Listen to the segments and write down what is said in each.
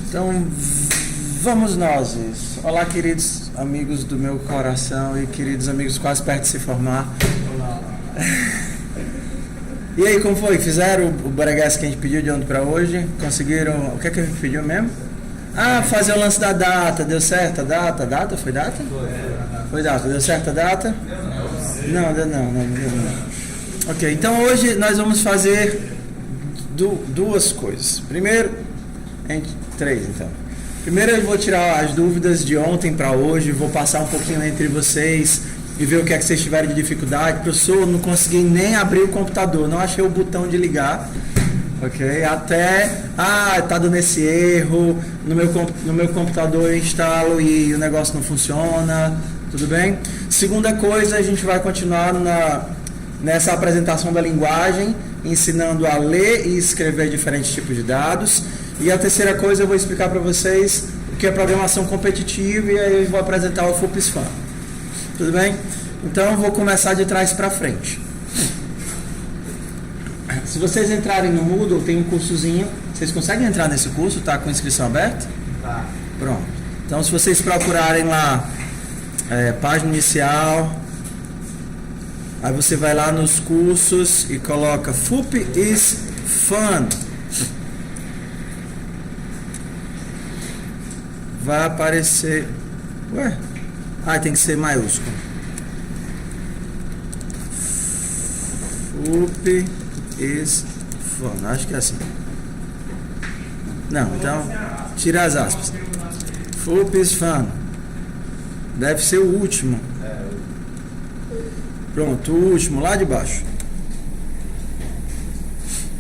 Então, vamos nós. Olá, queridos amigos do meu coração e queridos amigos quase perto de se formar. Olá. E aí, como foi? Fizeram o breguês que a gente pediu de ontem para hoje? Conseguiram? O que é que a gente pediu mesmo? Ah, fazer o lance da data. Deu certo a data? Data? Foi data? Foi data. Deu certo a data? Não, deu não. Ok, então hoje nós vamos fazer duas coisas. Primeiro, três então. Primeiro eu vou tirar as dúvidas de ontem para hoje, vou passar um pouquinho entre vocês e ver o que é que vocês tiverem de dificuldade. Professor, não consegui nem abrir o computador, não achei o botão de ligar. Ok? Até, tá dando esse erro, no meu computador eu instalo e o negócio não funciona, tudo bem? Segunda coisa, a gente vai continuar nessa apresentação da linguagem, ensinando a ler e escrever diferentes tipos de dados. E a terceira coisa, eu vou explicar para vocês o que é programação competitiva e aí eu vou apresentar o FUPSFAN. Tudo bem? Então, eu vou começar de trás para frente. Se vocês entrarem no Moodle, tem um cursozinho. Vocês conseguem entrar nesse curso? Tá com inscrição aberta? Tá. Pronto. Então, se vocês procurarem lá, página inicial, aí você vai lá nos cursos e coloca FUPSFAN. Vai aparecer... tem que ser maiúsculo. FUPSFAN. Acho que é assim. Não, então... Tira as aspas. FUPSFAN. Deve ser o último. Pronto, o último, lá de baixo.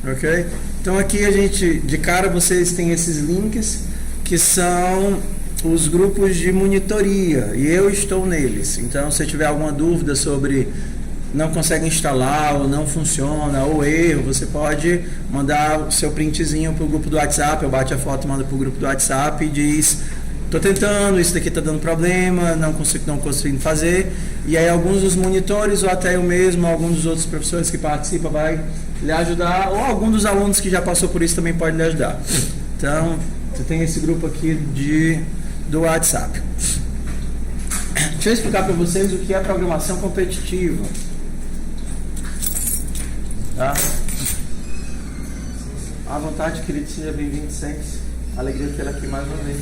Ok? Então aqui a gente... De cara vocês têm esses links que são... os grupos de monitoria, e eu estou neles. Então, se tiver alguma dúvida sobre não consegue instalar, ou não funciona, ou erro, você pode mandar o seu printzinho para o grupo do WhatsApp, ou bate a foto e manda para o grupo do WhatsApp e diz: estou tentando, isso daqui está dando problema, não consigo fazer. E aí alguns dos monitores, ou até eu mesmo, alguns dos outros professores que participam vai lhe ajudar, ou algum dos alunos que já passou por isso também pode lhe ajudar. Então, você tem esse grupo aqui do WhatsApp. Deixa eu explicar para vocês o que é programação competitiva. Tá? À vontade, querido, seja bem-vindo sempre. Alegria tê-la aqui mais uma vez.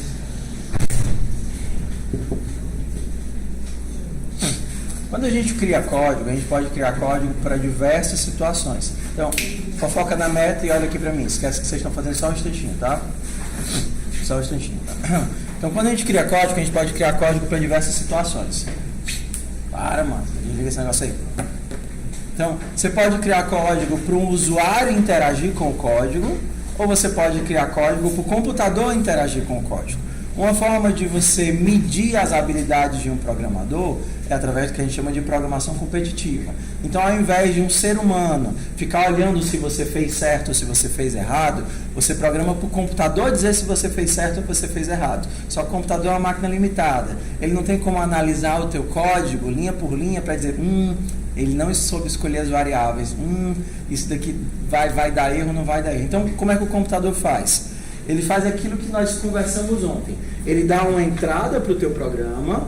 Quando a gente cria código, a gente pode criar código para diversas situações. Então, fofoca na meta e olha aqui para mim. Esquece que vocês estão fazendo só um instantinho, tá? Só um instantinho. Tá? Então, quando a gente cria código, a gente pode criar código para diversas situações. Para, mano. Desliga esse negócio aí. Então, você pode criar código para um usuário interagir com o código, ou você pode criar código para o computador interagir com o código. Uma forma de você medir as habilidades de um programador é através do que a gente chama de programação competitiva. Então, ao invés de um ser humano ficar olhando se você fez certo ou se você fez errado, você programa para o computador dizer se você fez certo ou se você fez errado. Só que o computador é uma máquina limitada. Ele não tem como analisar o teu código linha por linha para dizer, ele não soube escolher as variáveis, isso daqui vai dar erro ou não vai dar erro. Então, como é que o computador faz? Ele faz aquilo que nós conversamos ontem. Ele dá uma entrada para o teu programa,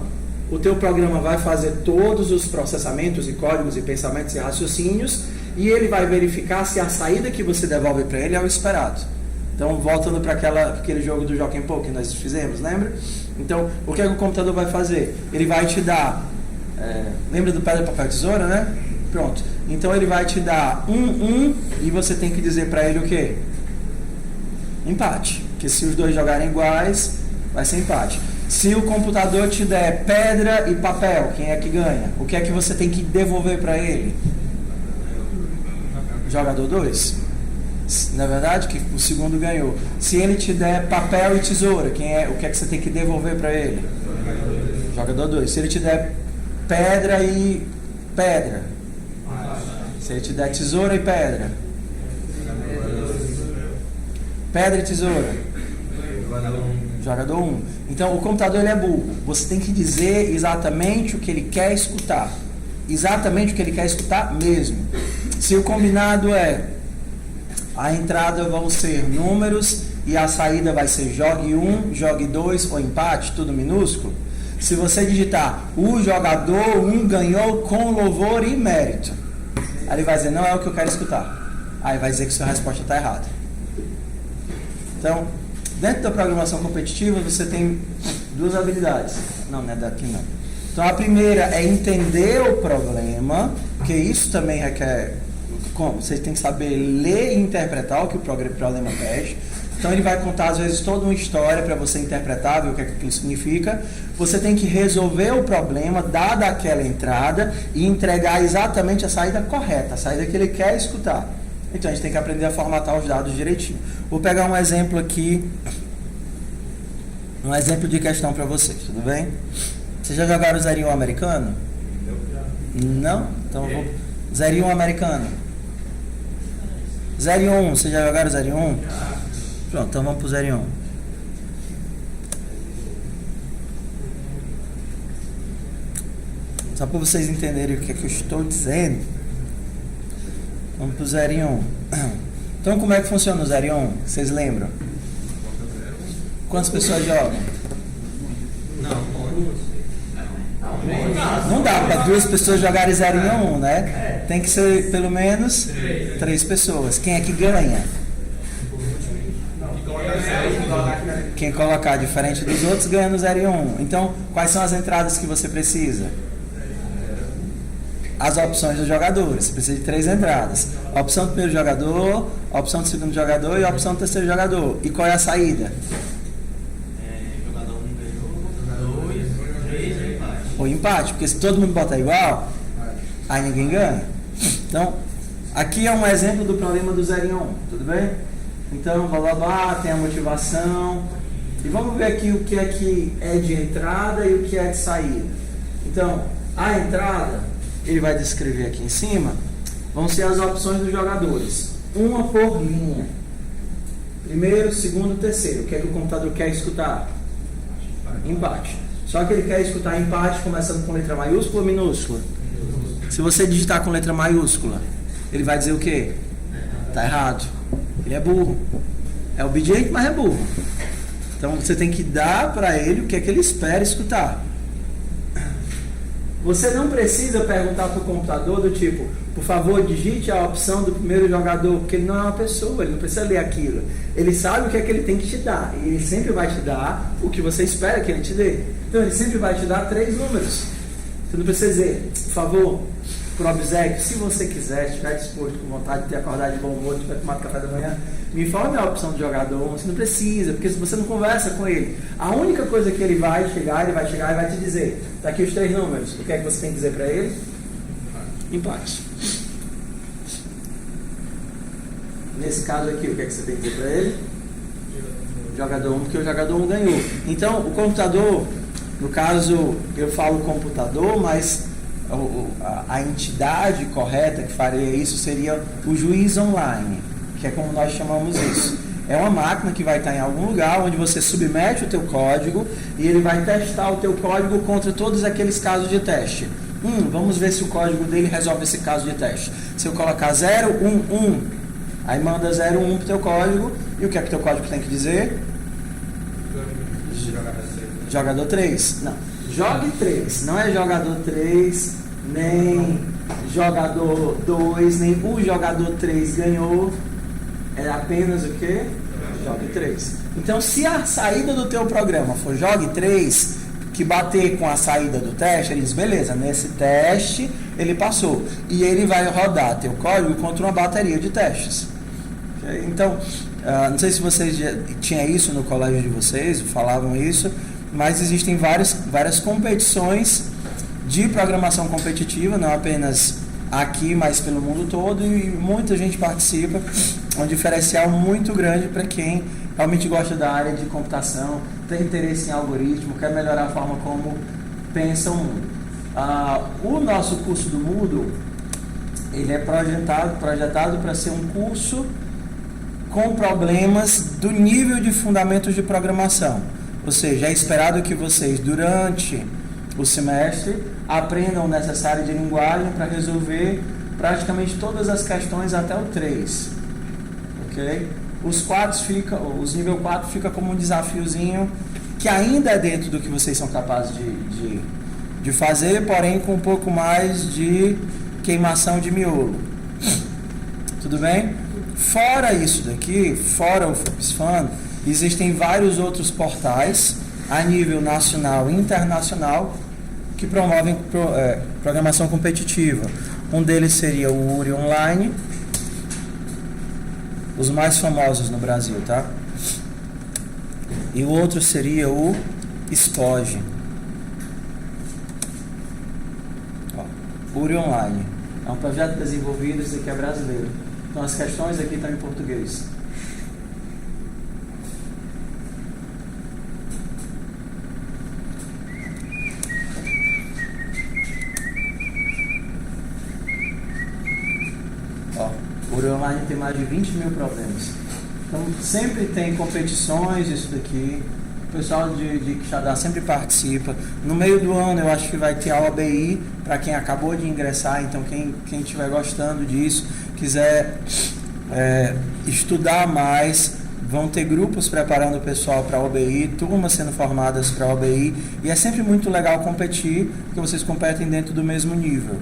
o teu programa vai fazer todos os processamentos e códigos e pensamentos e raciocínios, e ele vai verificar se a saída que você devolve para ele é o esperado. Então, voltando para aquele jogo do Jockey Pô que nós fizemos, lembra? Então, o que é que o computador vai fazer? Ele vai te dar... lembra do pedra, papel, tesoura, né? Pronto. Então, ele vai te dar e você tem que dizer para ele o quê? Empate. Porque se os dois jogarem iguais, vai ser empate. Se o computador te der pedra e papel, quem é que ganha? O que é que você tem que devolver para ele? Jogador 2. Na verdade, que o segundo ganhou. Se ele te der papel e tesoura, o que é que você tem que devolver para ele? Jogador 2. Se ele te der pedra e pedra. Se ele te der tesoura e pedra. Pedra e tesoura. Jogador 1. Então, o computador ele é burro. Você tem que dizer exatamente o que ele quer escutar. Exatamente o que ele quer escutar mesmo. Se o combinado é A entrada vão ser números e a saída vai ser jogue 1, jogue 2 ou empate, tudo minúsculo. Se você digitar o jogador 1 ganhou com louvor e mérito, aí ele vai dizer, não é o que eu quero escutar. Aí vai dizer que sua resposta está errada. Então, dentro da programação competitiva, você tem duas habilidades. Não é daqui não. Então, a primeira é entender o problema, porque isso também requer... Você tem que saber ler e interpretar o que o problema pede. Então, ele vai contar, às vezes, toda uma história para você interpretar, ver o que aquilo significa. Você tem que resolver o problema, dada aquela entrada, e entregar exatamente a saída correta, a saída que ele quer escutar. Então, a gente tem que aprender a formatar os dados direitinho. Vou pegar um exemplo aqui, um exemplo de questão para vocês, tudo bem? Vocês já jogaram 0 e 1 americano? Não? Então, eu vou... 0 e 1 americano. 0 e 1, vocês já jogaram 0 e 1? Pronto, então vamos pro 0 e 1. Só para vocês entenderem o que é que eu estou dizendo. Vamos pro 0 e 1. Então, como é que funciona o 0 e 1? Vocês lembram? Quantas pessoas jogam? Não dá para 2 pessoas jogarem 0 e 1, né? Tem que ser pelo menos 3 pessoas. Quem é que ganha? Quem colocar diferente dos outros ganha no 0 e 1. Então, quais são as entradas que você precisa? As opções dos jogadores. Você precisa de 3 entradas. A opção do primeiro jogador, a opção do segundo jogador e a opção do terceiro jogador. E qual é a saída? Jogador 1 ganhou, 2, 3 ou empate. Ou empate, porque se todo mundo botar igual, aí ninguém ganha. Então, aqui é um exemplo do problema do 0 e 1, tudo bem? Então, blá blá blá, tem a motivação. E vamos ver aqui o que é de entrada e o que é de saída. Então, a entrada, ele vai descrever aqui em cima, vão ser as opções dos jogadores. Uma por linha. Primeiro, segundo, terceiro. O que é que o computador quer escutar? Empate. Só que ele quer escutar empate começando com letra maiúscula ou minúscula? Se você digitar com letra maiúscula, ele vai dizer o quê? Tá errado. Ele é burro. É obediente, mas é burro. Então você tem que dar para ele o que é que ele espera escutar. Você não precisa perguntar para o computador do tipo, por favor, digite a opção do primeiro jogador, porque ele não é uma pessoa, ele não precisa ler aquilo. Ele sabe o que é que ele tem que te dar. E ele sempre vai te dar o que você espera que ele te dê. Então ele sempre vai te dar 3 números. Você não precisa dizer, por favor, por obséquio, se você quiser, estiver disposto, com vontade de ter acordado de bom humor, tiver tomado café da manhã, me informe a opção do jogador. Você não precisa, porque se você não conversa com ele, a única coisa que ele vai chegar e vai te dizer, está aqui os 3 números, o que é que você tem que dizer para ele? Empate. Nesse caso aqui, o que é que você tem que dizer para ele? Jogador 1, porque o jogador 1 ganhou. Então, o computador, no caso, eu falo computador, mas a entidade correta que faria isso seria o juiz online, que é como nós chamamos isso. É uma máquina que vai estar em algum lugar onde você submete o teu código e ele vai testar o teu código contra todos aqueles casos de teste. Vamos ver se o código dele resolve esse caso de teste. Se eu colocar 0, 1, 1, aí manda 0, 1 para o teu código, e o que é que o teu código tem que dizer? Jogador 3. Não. Jogue 3. Não é jogador 3, nem jogador 2, nem o jogador 3 ganhou. É apenas o quê? Jogue 3. Então, se a saída do teu programa for jogue 3, que bater com a saída do teste, ele diz, beleza, nesse teste ele passou. E ele vai rodar teu código contra uma bateria de testes. Okay? Então, não sei se vocês já tinham isso no colégio de vocês, falavam isso, mas existem várias competições de programação competitiva, não apenas aqui, mas pelo mundo todo, e muita gente participa. É um diferencial muito grande para quem realmente gosta da área de computação, tem interesse em algoritmo, quer melhorar a forma como pensa o mundo. O nosso curso do Moodle, ele é projetado para ser um curso com problemas do nível de fundamentos de programação. Ou seja, é esperado que vocês, durante o semestre, aprendam o necessário de linguagem para resolver praticamente todas as questões até o 3. ok? Os nível 4 fica como um desafiozinho que ainda é dentro do que vocês são capazes de fazer, porém com um pouco mais de queimação de miolo. Tudo bem? Fora isso daqui, fora o FUPSFAN, existem vários outros portais a nível nacional e internacional que promovem programação competitiva. Um deles seria o URI Online, os mais famosos no Brasil, tá? E o outro seria o SPOG. URI Online. É um projeto desenvolvido, esse aqui é brasileiro. Então as questões aqui estão em português. O URI Online tem mais de 20 mil problemas. Então sempre tem competições, isso daqui. O pessoal de Quixadá sempre participa. No meio do ano eu acho que vai ter a OBI para quem acabou de ingressar. Então quem estiver gostando disso, quiser estudar mais, vão ter grupos preparando o pessoal para a OBI, turmas sendo formadas para a OBI. E é sempre muito legal competir, porque vocês competem dentro do mesmo nível.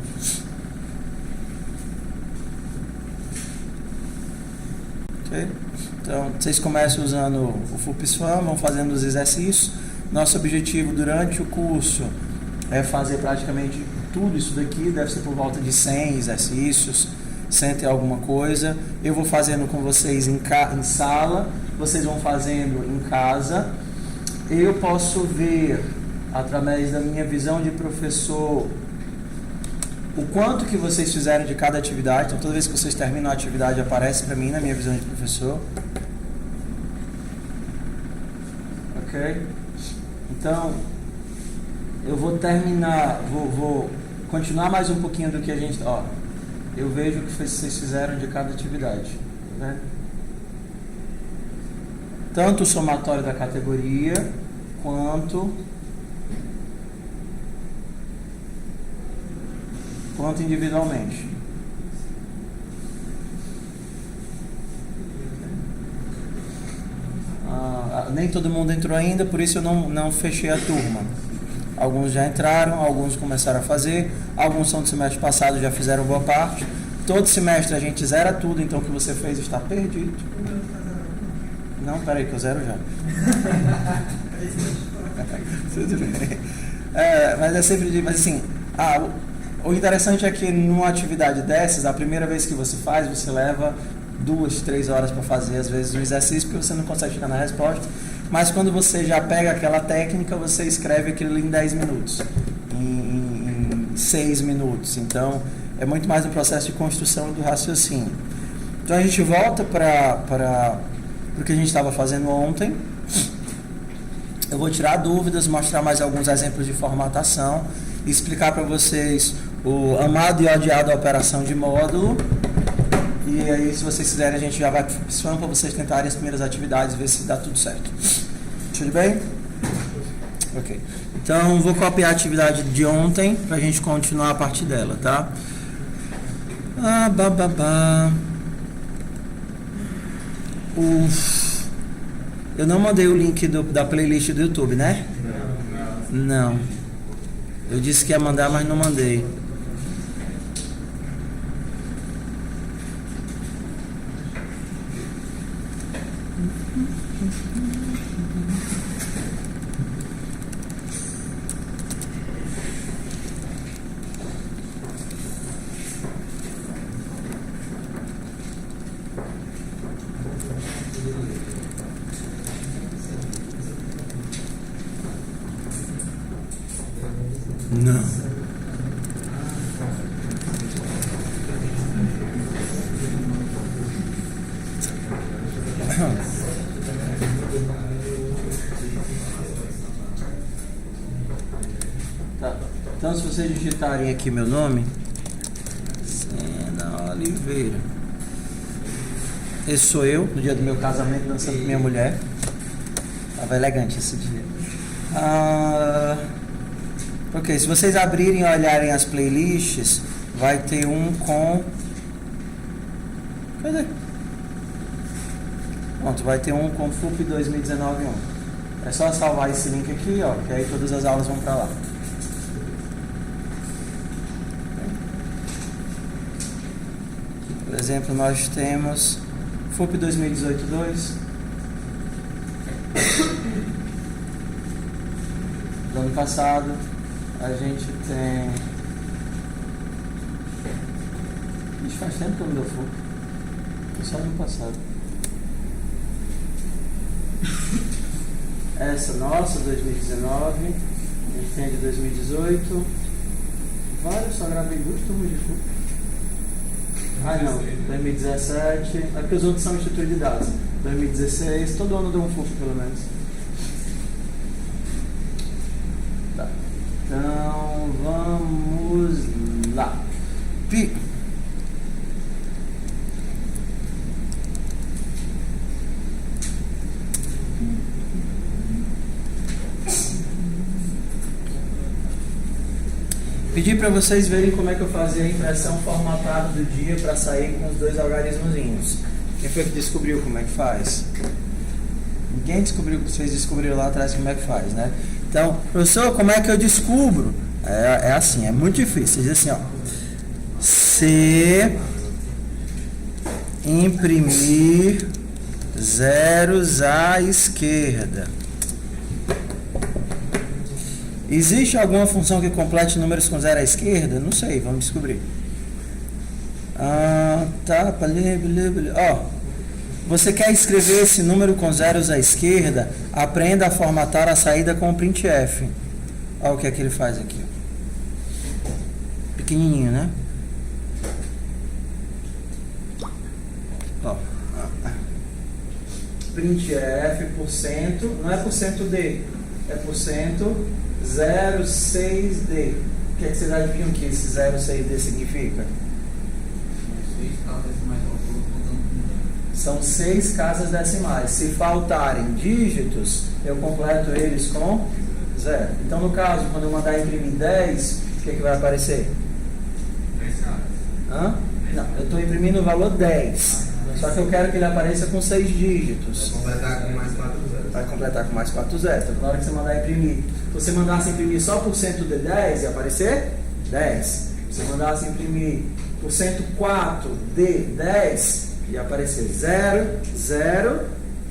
Okay? Então, vocês começam usando o FUPSFAN, vão fazendo os exercícios. Nosso objetivo durante o curso é fazer praticamente tudo isso daqui, deve ser por volta de 100 exercícios, 100 e alguma coisa. Eu vou fazendo com vocês em sala, vocês vão fazendo em casa. Eu posso ver, através da minha visão de professor, o quanto que vocês fizeram de cada atividade. Então toda vez que vocês terminam a atividade aparece para mim na minha visão de professor. Ok? Então eu vou terminar, vou continuar mais um pouquinho do que a gente... eu vejo o que vocês fizeram de cada atividade. Tá vendo? Tanto o somatório da categoria quanto individualmente. Nem todo mundo entrou ainda, por isso eu não fechei a turma. Alguns já entraram, alguns começaram a fazer, alguns são do semestre passado, já fizeram boa parte. Todo semestre a gente zera tudo, então o que você fez está perdido. Não, peraí que eu zero já. Tudo bem. Mas é sempre... Mas assim... O interessante é que numa atividade dessas, a primeira vez que você faz, você leva 2, 3 horas para fazer, às vezes, o exercício, porque você não consegue chegar na resposta. Mas quando você já pega aquela técnica, você escreve aquilo em 10 minutos, em 6 minutos. Então, é muito mais um processo de construção do raciocínio. Então, a gente volta para o que a gente estava fazendo ontem. Eu vou tirar dúvidas, mostrar mais alguns exemplos de formatação, explicar para vocês o amado e odiado a operação de módulo. E aí, se vocês quiserem, a gente já vai para o FUPSFAN para vocês tentarem as primeiras atividades e ver se dá tudo certo. Tudo bem? Ok. Então, vou copiar a atividade de ontem para a gente continuar a partir dela, tá? Eu não mandei o link da playlist do YouTube, né? Não. Eu disse que ia mandar, mas não mandei. Não. Tá. Então, se vocês digitarem aqui meu nome, Sena Oliveira. Esse sou eu, no dia do meu casamento, dançando com minha mulher. Tava elegante esse dia. Ok, se vocês abrirem e olharem as playlists, vai ter um com... Cadê? Pronto, vai ter um com FUP 2019-1. É só salvar esse link aqui, ó, que aí todas as aulas vão para lá. Por exemplo, nós temos FUP 2018-2. Do ano passado, a gente tem... Isso faz tempo que eu não dou FUP. Foi só ano passado. Essa nossa, 2019. A gente tem a de 2018. Vários, só gravei 2 turmas de FUP. Ah, não. 2017. É porque os outros são instituto de dados. 2016. Todo ano deu um FUP, pelo menos. Tá. Então, vamos lá. Pedi para vocês verem como é que eu fazia a impressão formatada do dia para sair com os 2 algarismozinhos. Quem foi que descobriu como é que faz? Ninguém descobriu, vocês descobriram lá atrás como é que faz, né? Então, professor, como é que eu descubro? É assim, é muito difícil. Diz assim, ó. Se imprimir zeros à esquerda, existe alguma função que complete números com 0 à esquerda? Não sei, vamos descobrir. Tá, ó, você quer escrever esse número com zeros à esquerda? Aprenda a formatar a saída com o printf. Olha o que é que ele faz aqui. Pequenininho, né? Ó. Printf %, não é %d, é %06d. O que é que vocês adivinham que esse 06d significa? São 6 casas decimais. Se faltarem dígitos, eu completo eles com 0. Então, no caso, quando eu mandar imprimir 10, o que é que vai aparecer? 10 casas. Hã? Não, eu estou imprimindo o valor 10. Só que eu quero que ele apareça com 6 dígitos. Vai completar com mais 4 zeros. Vai completar com mais 4 zeros. Então, na hora que você mandar imprimir, se você mandasse imprimir só por cento de 10, ia aparecer 10. Se você mandasse imprimir por 104 de 10, ia aparecer 0, 0,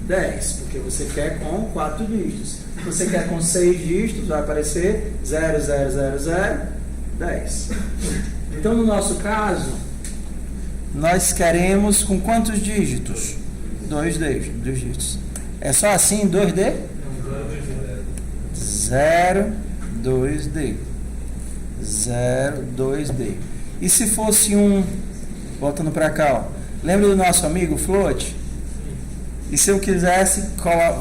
10. Porque você quer com 4 dígitos. Se você quer com 6 dígitos, vai aparecer 0, 0, 0, 0, 10. Então, no nosso caso, nós queremos com quantos dígitos? 2 dígitos. É só assim, 2D? 0, 2D. 0, 2D. E se fosse voltando para cá, ó. Lembra do nosso amigo float? E se eu quisesse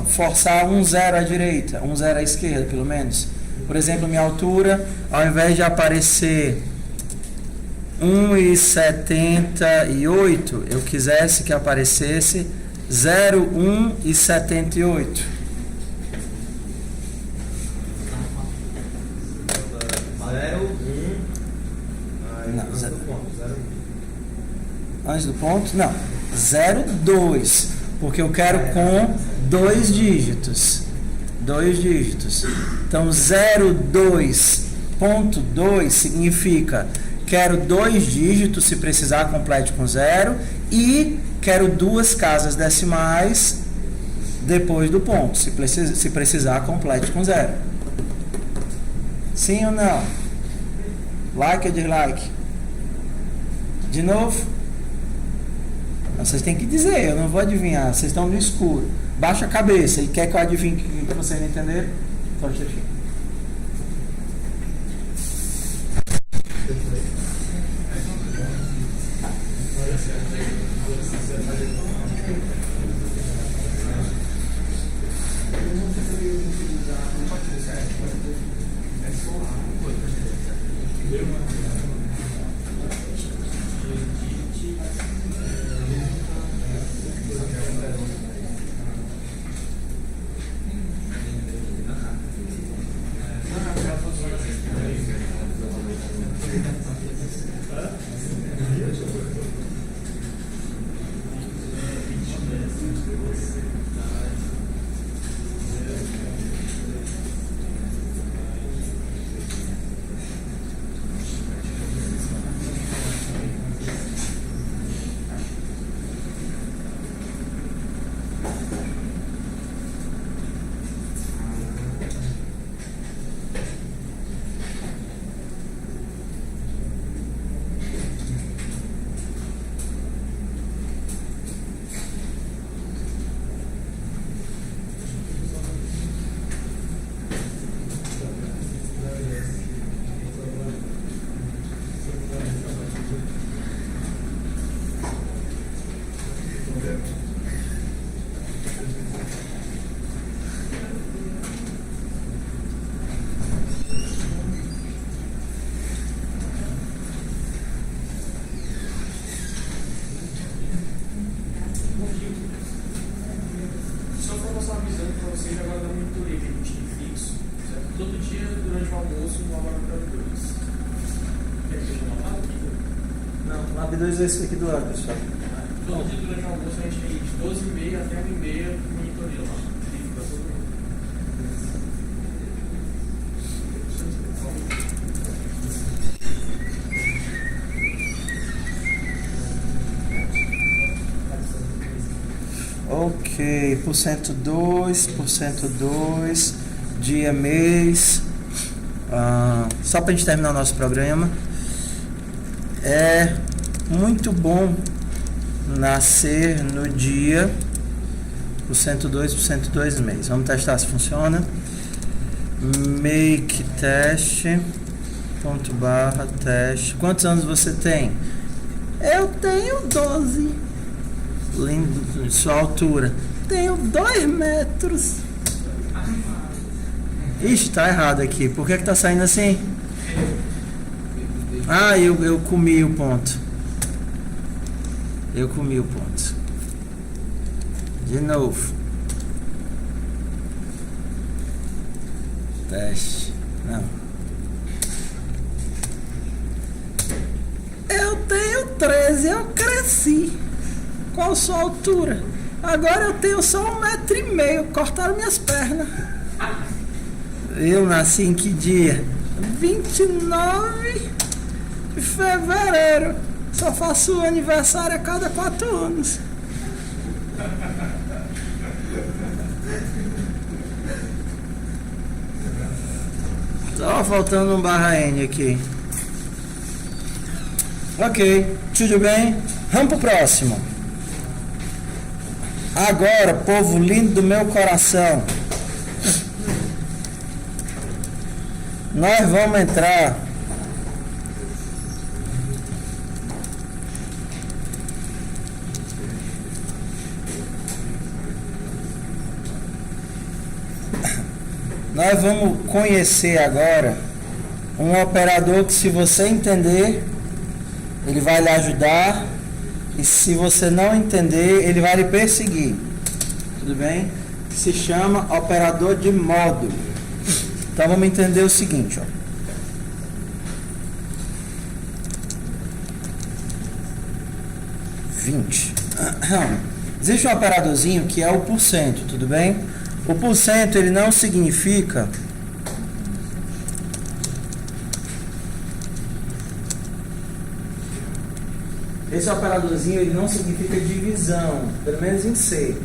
forçar 0 à direita, 0 à esquerda, pelo menos? Por exemplo, minha altura, ao invés de aparecer 1,78, eu quisesse que aparecesse 0,1,78. Antes do ponto? Não. 0,2. Porque eu quero com 2 dígitos. 2 dígitos. Então, 0,2.2 significa quero 2 dígitos, se precisar, complete com 0. E quero 2 casas decimais depois do ponto. Se precisar, complete com 0. Sim ou não? Like ou dislike? De novo? Vocês têm que dizer, eu não vou adivinhar. Vocês estão no escuro. Baixa a cabeça e quer que eu adivinhe que vocês não entenderam? Só um instantinho. avisando para vocês agora da monitoria que a gente tem fixo, certo? Todo dia, durante o almoço, no laboratório 2. Quer que eu anotado aqui? Não, o Lab 2 é esse aqui do lado, pessoal. Todo dia, durante o almoço, a gente tem de 12h30 até 1h30 monitoria lá. Fica para todo mundo. Ok, por cento 2, dia, mês. Só para a gente terminar o nosso programa. É muito bom nascer no dia por cento 2 mês. Vamos testar se funciona. Make test. Teste. Quantos anos você tem? Eu tenho 12. Lindo, sua altura. Tenho 2 metros. Ixi, tá errado aqui. Por que tá saindo assim? Eu comi o ponto. De novo. Teste. Não. Eu tenho 13, eu cresci. Qual sua altura? Agora eu tenho só 1,5 m. Cortaram minhas pernas. Eu nasci em que dia? 29 de fevereiro. Só faço aniversário a cada 4 anos. Só faltando um /N aqui. Ok, tudo bem? Vamos pro próximo. Agora, povo lindo do meu coração, nós vamos entrar conhecer agora um operador que, se você entender, ele vai lhe ajudar. E se você não entender, ele vai lhe perseguir. Tudo bem? Se chama operador de módulo. Então vamos entender o seguinte, ó. Existe um operadorzinho que é o porcento, tudo bem? O porcento, ele não significa esse operadorzinho, ele não significa divisão, pelo menos em C.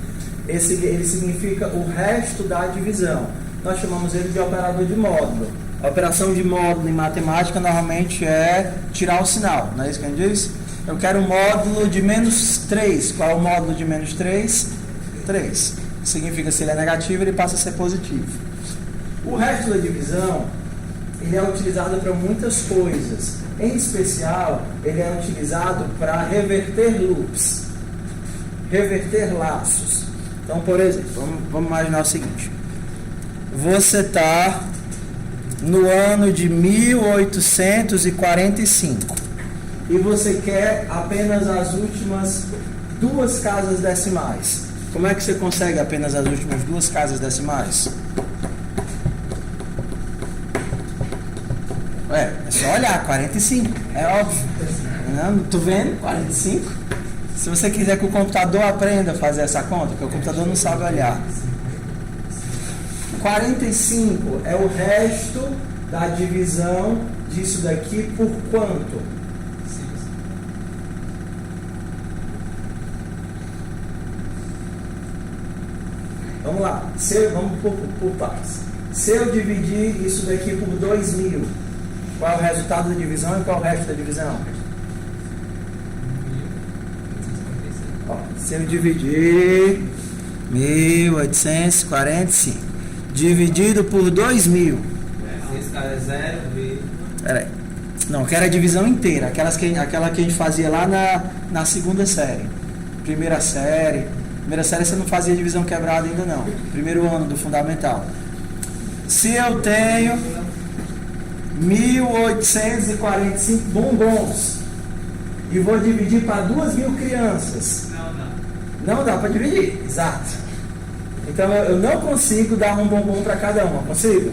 Ele significa o resto da divisão. Nós chamamos ele de operador de módulo. A operação de módulo em matemática normalmente é tirar o sinal, não é isso que a gente diz? Eu quero um módulo de -3. Qual é o módulo de -3? 3. Significa, se ele é negativo, ele passa a ser positivo. O resto da divisão, ele é utilizado para muitas coisas. Em especial, ele é utilizado para reverter loops, reverter laços. Então, por exemplo, vamos imaginar o seguinte. Você está no ano de 1845 e você quer apenas as últimas 2 casas decimais. Como é que você consegue apenas as últimas 2 casas decimais? É só olhar, 45, é óbvio. Não, tô vendo? 45. Se você quiser que o computador aprenda a fazer essa conta, porque o computador não sabe olhar. 45 é o resto da divisão disso daqui por quanto? Vamos lá, vamos por partes. Se eu dividir isso daqui por 2.000, qual é o resultado da divisão e qual é o resto da divisão? Ó, se eu dividir 1845 dividido por 2.000. Esse cara é 0, Peraí. Não, eu quero a divisão inteira. Aquela que a gente fazia lá na segunda série. Primeira série você não fazia divisão quebrada ainda não. Primeiro ano do fundamental. Se eu tenho 1845 bombons e vou dividir para 2.000 crianças. Não dá para dividir, exato. Então eu não consigo dar um bombom para cada uma. Consigo?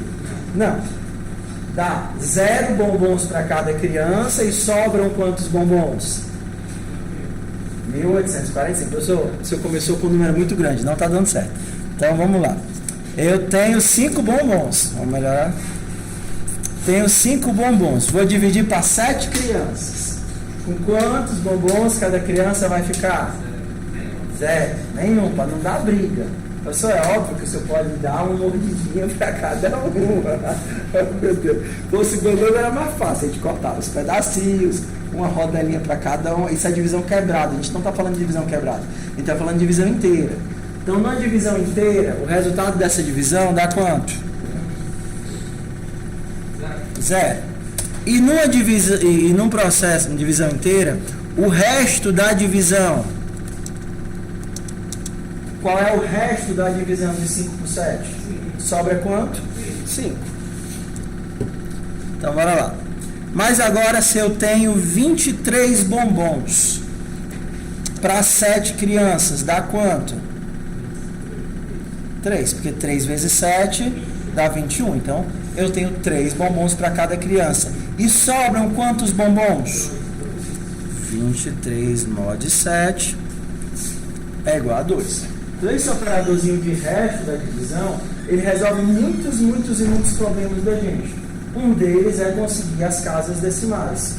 Não. Dá 0 bombons para cada criança e sobram quantos bombons? 1845. Professor, o senhor começou com um número muito grande, não está dando certo. Então vamos lá. Eu tenho 5 bombons. Vamos melhorar. Tenho 5 bombons. Vou dividir para 7 crianças. Com quantos bombons cada criança vai ficar? 0. Nenhum, para não dar briga. Professor, é óbvio que o senhor pode dar uma mordidinha para cada um. Oh, meu Deus. Fosse bombom era mais fácil. A gente cortava os pedacinhos, uma rodelinha para cada um. Isso é divisão quebrada. A gente não está falando de divisão quebrada. A gente está falando de divisão inteira. Então, na divisão inteira, o resultado dessa divisão dá quanto? 0. E num processo de divisão inteira, o resto da divisão. Qual é o resto da divisão de 5 por 7? Sobra quanto? 5. Então, bora lá. Mas agora, se eu tenho 23 bombons para 7 crianças, dá quanto? 3, porque 3 vezes 7 dá 21. Então, eu tenho 3 bombons para cada criança. E sobram quantos bombons? 23 mod 7 é igual a 2. Então, esse operadorzinho de resto da divisão, ele resolve muitos problemas da gente. Um deles é conseguir as casas decimais.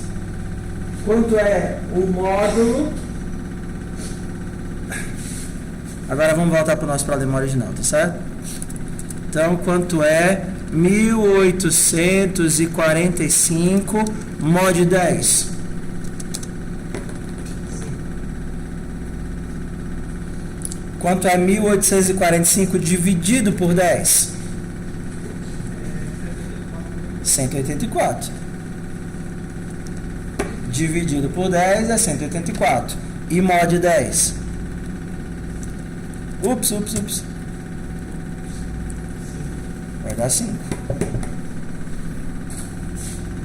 Quanto é o módulo? Agora vamos voltar para o nosso problema original, tá certo? Então, quanto é 1845 mod 10? Quanto é 1845 dividido por 10? 184. Dividido por 10 é 184. E mod 10? Ups. Vai dar 5.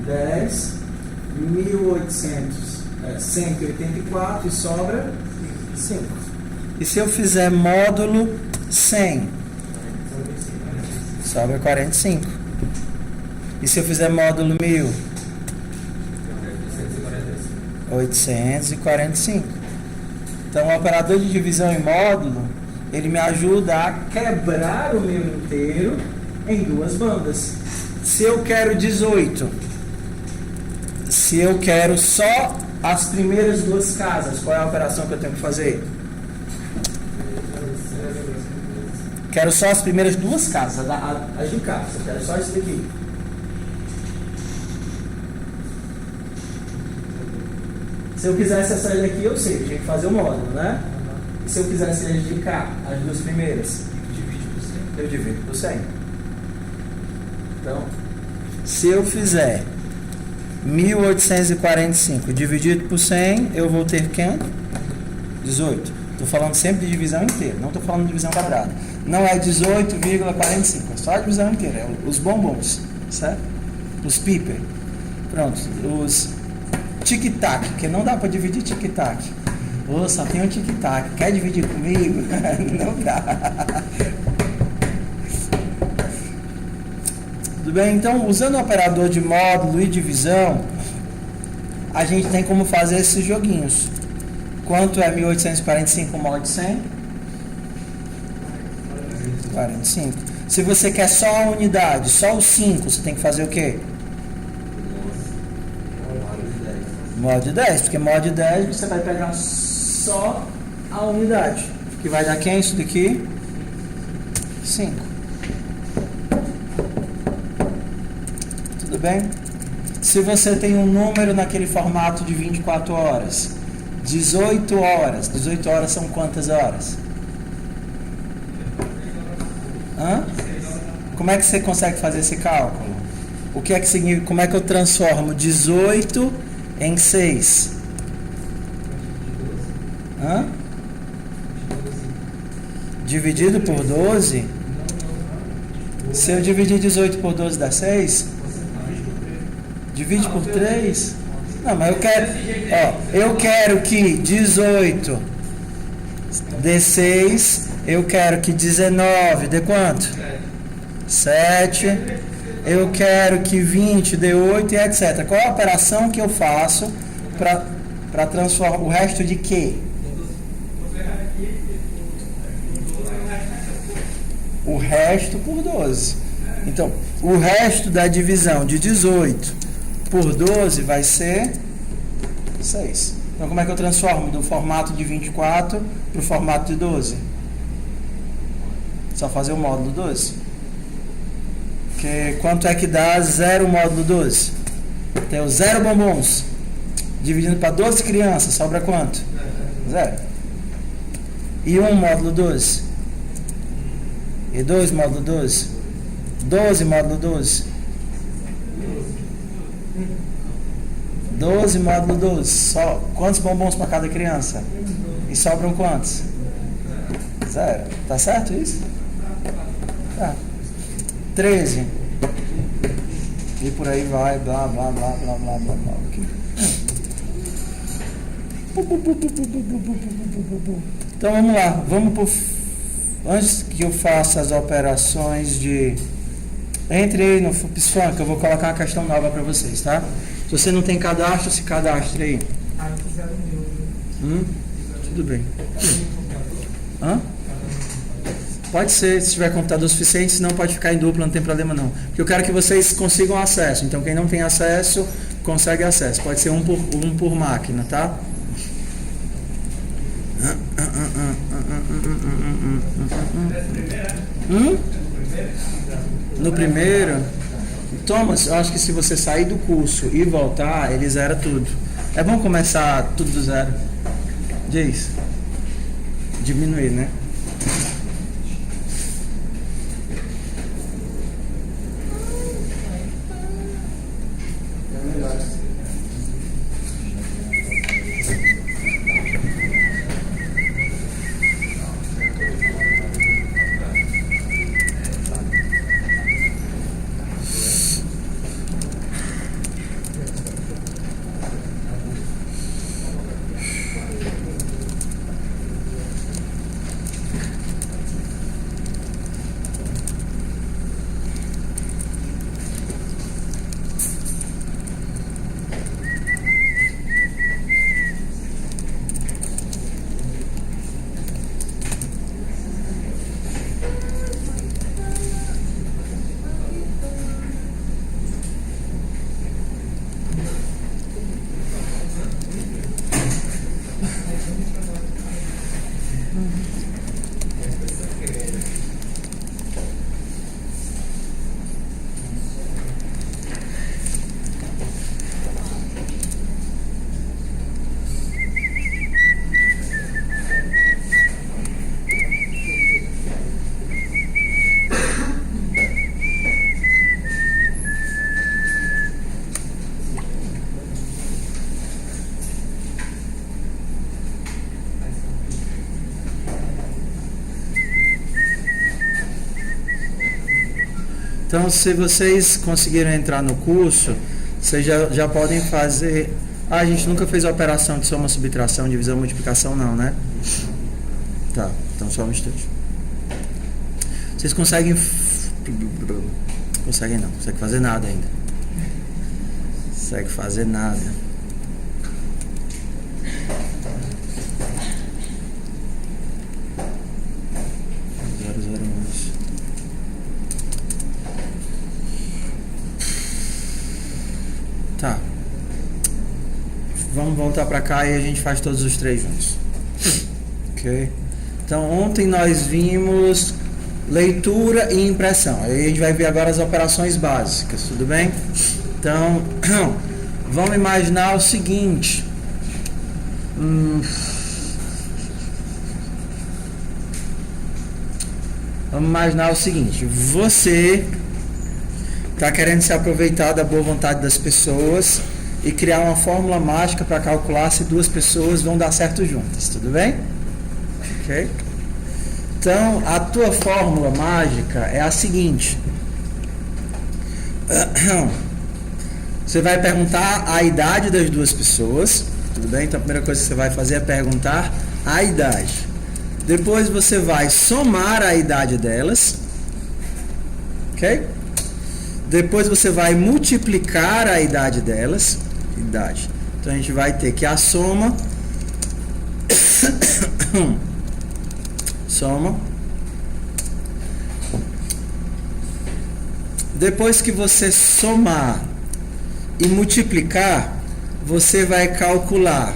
10, 184 e sobra 5. E se eu fizer módulo 100? Sobra 45. E se eu fizer módulo 1000? 845. Então, o operador de divisão em módulo, ele me ajuda a quebrar o meu inteiro em 2 bandas. Se eu quero 18, se eu quero só as primeiras 2 casas, qual é a operação que eu tenho que fazer? Quero só as primeiras 2 casas, as de cá. Eu quero só isso daqui. Se eu quisesse essa daqui, eu sei, eu tinha que fazer o módulo, né? E se eu quisesse as de cá, as 2 primeiras? Eu divido por 100. Então, se eu fizer 1845 dividido por 100, eu vou ter quanto? 18. Estou falando sempre de divisão inteira, não estou falando de divisão quadrada. Não é 18,45, é só a divisão inteira, é os bombons, certo? Os piper. Pronto, os tic-tac, que não dá para dividir tic-tac. Ô, só tem um tic-tac, quer dividir comigo? Não dá. Tudo bem? Então, usando o operador de módulo e divisão, a gente tem como fazer esses joguinhos. Quanto é 1845 mod 100? 45. Se você quer só a unidade, só os 5, você tem que fazer o quê? Mod 10, porque mod 10 você vai pegar só a unidade. Que vai dar quem isso daqui? 5. Tudo bem? Se você tem um número naquele formato de 24 horas, 18 horas. 18 horas são quantas horas? Hã? Como é que você consegue fazer esse cálculo? O que é que significa? Como é que eu transformo 18 em 6? Hã? Dividido por 12? Se eu dividir 18 por 12 dá 6? Divide por 3? Não, mas eu quero que 18 dê 6 Eu quero que 19 dê quanto? 7. Eu quero que 20 dê 8 e etc. Qual é a operação que eu faço para transformar o resto de quê? O resto por 12. Então, o resto da divisão de 18 por 12 vai ser 6. Então, como é que eu transformo do formato de 24 para o formato de 12? Só fazer o módulo 12. Porque quanto é que dá 0 módulo 12? Tem o 0 bombons. Dividindo para 12 crianças, sobra quanto? 0. E 1 módulo 12? E 2 módulo 12? 12 módulo 12? 12 módulo 12. Só, quantos bombons para cada criança? E sobram quantos? 0. Tá certo isso? Tá. 13. E por aí vai, blá, blá, blá, blá, blá, blá, blá. Okay. Então vamos lá. Vamos por... Antes que eu faça as operações de... Entre aí no PSFunk, eu vou colocar uma questão nova para vocês, tá? Se você não tem cadastro, se cadastre aí. Fizeram o meu. Tudo bem. Hã? Pode ser, se tiver computador suficiente, senão pode ficar em dupla, não tem problema não. Porque eu quero que vocês consigam acesso. Então quem não tem acesso, consegue acesso. Pode ser um por máquina, tá? No primeiro, Thomas, eu acho que se você sair do curso e voltar, ele zera tudo. É bom começar tudo do zero. Diz. Diminuir, né? Então, se vocês conseguiram entrar no curso, vocês já podem fazer... a gente nunca fez a operação de soma, subtração, divisão, multiplicação, não, né? Tá, então só um instante. Vocês conseguem... Conseguem não, consegue fazer nada ainda. Consegue fazer nada. Tá. Vamos voltar para cá e a gente faz todos os três juntos. Ok? Então, ontem nós vimos leitura e impressão. Aí a gente vai ver agora as operações básicas, tudo bem? Então, vamos imaginar o seguinte. Vamos imaginar o seguinte. Você está querendo se aproveitar da boa vontade das pessoas e criar uma fórmula mágica para calcular se duas pessoas vão dar certo juntas, tudo bem? Ok? Então, a tua fórmula mágica é a seguinte. Você vai perguntar a idade das duas pessoas, tudo bem? Então, a primeira coisa que você vai fazer é perguntar a idade. Depois você vai somar a idade delas. Ok? Depois você vai multiplicar a idade delas. Idade. Então a gente vai ter que a soma. Soma. Depois que você somar e multiplicar, você vai calcular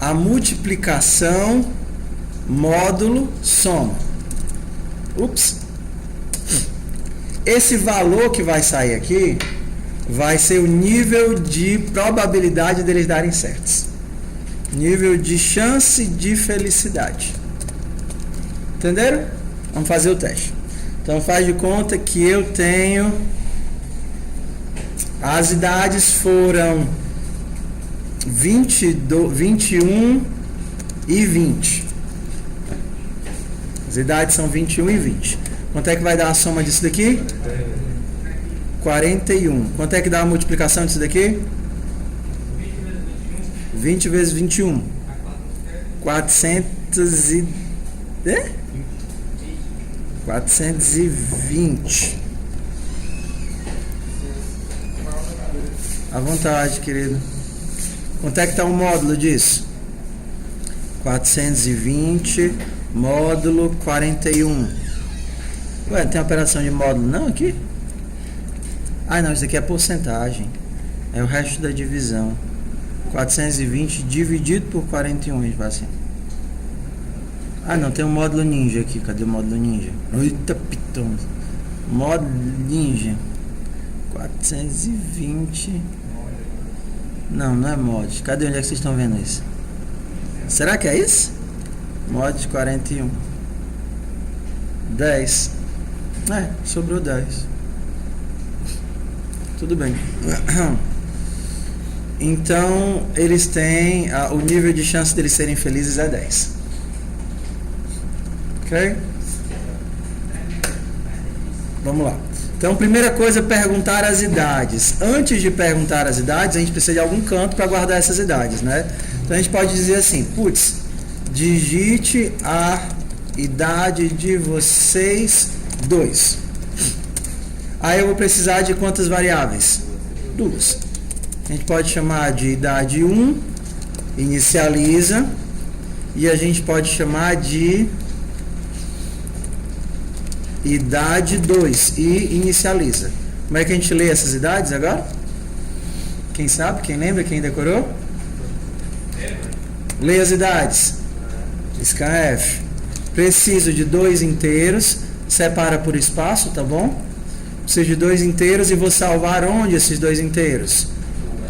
a multiplicação módulo soma. Ups. Esse valor que vai sair aqui vai ser o nível de probabilidade deles darem certos. Nível de chance de felicidade. Entenderam? Vamos fazer o teste. Então faz de conta que eu tenho... As idades foram 21 e 20. As idades são 21 e 20. Quanto é que vai dar a soma disso daqui? 41. Quanto é que dá a multiplicação disso daqui? 20 vezes 21. 420. À vontade, querido. Quanto é que está o módulo disso? 420 módulo 41. Ué, tem operação de módulo não aqui? Ah, não, isso aqui é porcentagem. É o resto da divisão. 420 dividido por 41, a gente vai assim. Ah, não, tem um módulo ninja aqui. Cadê o módulo ninja? Eita, pitão. Módulo ninja. 420. Não, não é mod. Cadê? Onde é que vocês estão vendo isso? Será que é isso? Mod 41. 10. É, sobrou 10. Tudo bem. Então, eles têm... o nível de chance deles serem felizes é 10. Ok? Vamos lá. Então, primeira coisa, perguntar as idades. Antes de perguntar as idades, a gente precisa de algum canto para guardar essas idades, né? Então, a gente pode dizer assim, putz, digite a idade de vocês 2. Aí eu vou precisar de quantas variáveis? 2. A gente pode chamar de idade 1, inicializa, e a gente pode chamar de idade 2 e inicializa. Como é que a gente lê essas idades agora? Quem sabe? Quem lembra? Quem decorou? Lê as idades. ScanF. Preciso de 2 inteiros. Separa por espaço, tá bom? Preciso de 2 inteiros e vou salvar onde esses 2 inteiros?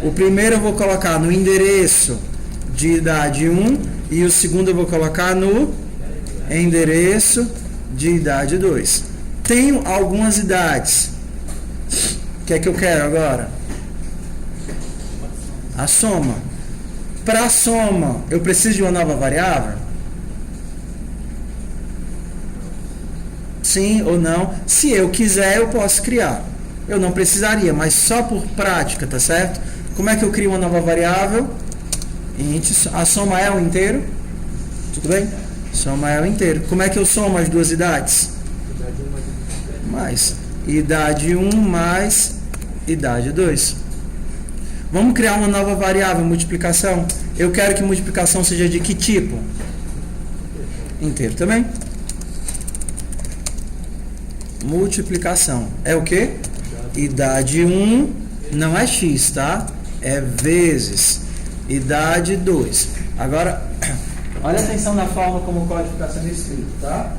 O primeiro eu vou colocar no endereço de idade 1 e o segundo eu vou colocar no endereço de idade 2. Tenho algumas idades. O que é que eu quero agora? A soma. Para a soma, eu preciso de uma nova variável? Sim ou não? Se eu quiser, eu posso criar. Eu não precisaria, mas só por prática, tá certo? Como é que eu crio uma nova variável? Int, a soma é o inteiro? Tudo bem? Soma é o inteiro. Como é que eu somo as duas idades? Mais. Idade 1 mais idade 2. Vamos criar uma nova variável, multiplicação. Eu quero que multiplicação seja de que tipo? Inteiro também. Multiplicação. É o quê? Idade 1 não é x, tá? É vezes idade 2. Agora, olha atenção na forma como o código está sendo escrito, tá?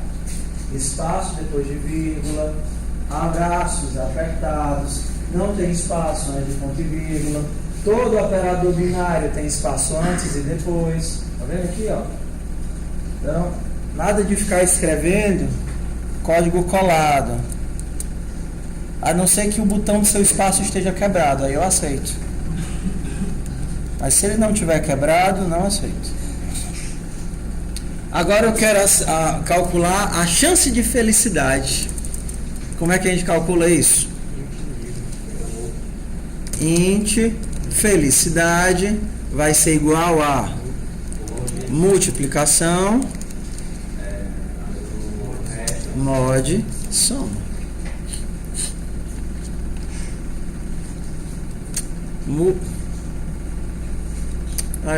Espaço depois de vírgula, abraços apertados, não tem espaço antes de ponto e vírgula. Todo operador binário tem espaço antes e depois. Tá vendo aqui, ó? Então, nada de ficar escrevendo código colado. A não ser que o botão do seu espaço esteja quebrado, aí eu aceito. Mas se ele não tiver quebrado, não aceito. Agora eu quero calcular a chance de felicidade. Como é que a gente calcula isso? Int felicidade vai ser igual a multiplicação mod soma.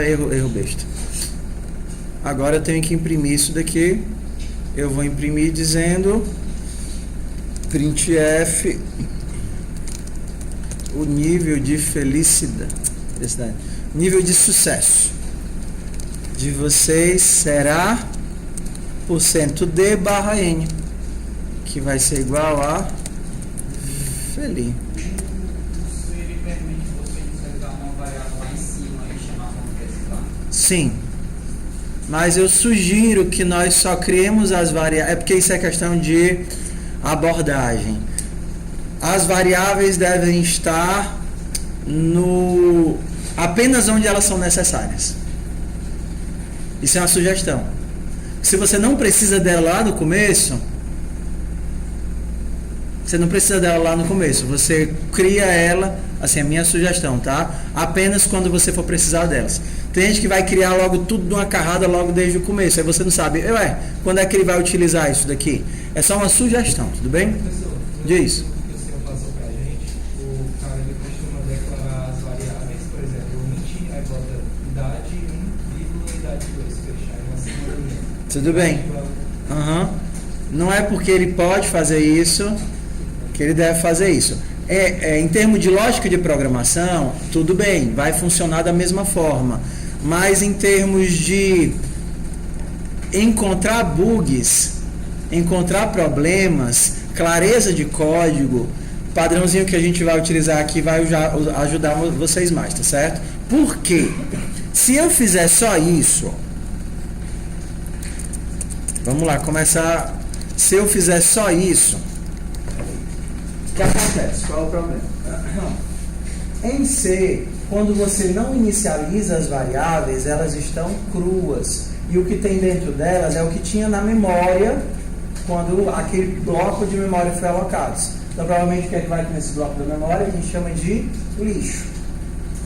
Erro besta. Agora eu tenho que imprimir isso daqui. Eu vou imprimir dizendo printf o nível de felicidade, nível de sucesso de vocês será %d barra n, que vai ser igual a feliz. Ele permite você insertar uma variável lá em cima e chamar uma desse lá. Sim, mas eu sugiro que nós só criemos as variáveis, é porque isso é questão de abordagem. As variáveis devem estar apenas onde elas são necessárias. Isso é uma sugestão. Se você não precisa dela lá no começo, você cria ela, assim, é a minha sugestão, tá? Apenas quando você for precisar delas. Tem gente que vai criar logo tudo de uma carrada logo desde o começo, aí você não sabe, quando é que ele vai utilizar isso daqui? É só uma sugestão, tudo bem? Professor, Diz. o que o senhor passou pra gente, o cara ele costuma declarar as variáveis, por exemplo, int, aí bota idade 1, idade 2, fechar em uma segunda linha. Tudo bem. Não é porque ele pode fazer isso que ele deve fazer isso. Em termos de lógica de programação, tudo bem, vai funcionar da mesma forma. Mas em termos de encontrar bugs, encontrar problemas, clareza de código, padrãozinho que a gente vai utilizar aqui vai ajudar vocês mais, tá certo? Por quê? Se eu fizer só isso, vamos lá, começar. Se eu fizer só isso, o que acontece? Qual é o problema? Em C, quando você não inicializa as variáveis, elas estão cruas. E o que tem dentro delas é o que tinha na memória quando aquele bloco de memória foi alocado. Então, provavelmente, o que é que vai ter nesse bloco da memória? A gente chama de lixo.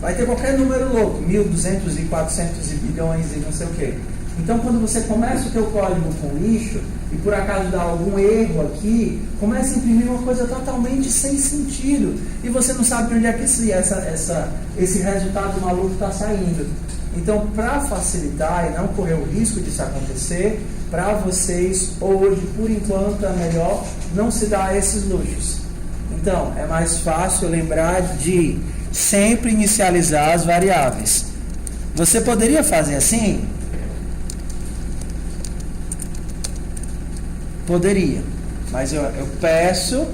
Vai ter qualquer número louco, 1.200 e 400 e bilhões e não sei o quê. Então, quando você começa o teu código com lixo, e por acaso dá algum erro aqui, começa a imprimir uma coisa totalmente sem sentido. E você não sabe de onde é que esse resultado maluco está saindo. Então, para facilitar e não correr o risco disso acontecer, para vocês, hoje, por enquanto, é melhor não se dar esses luxos. Então, é mais fácil lembrar de sempre inicializar as variáveis. Você poderia fazer assim? Poderia, mas eu peço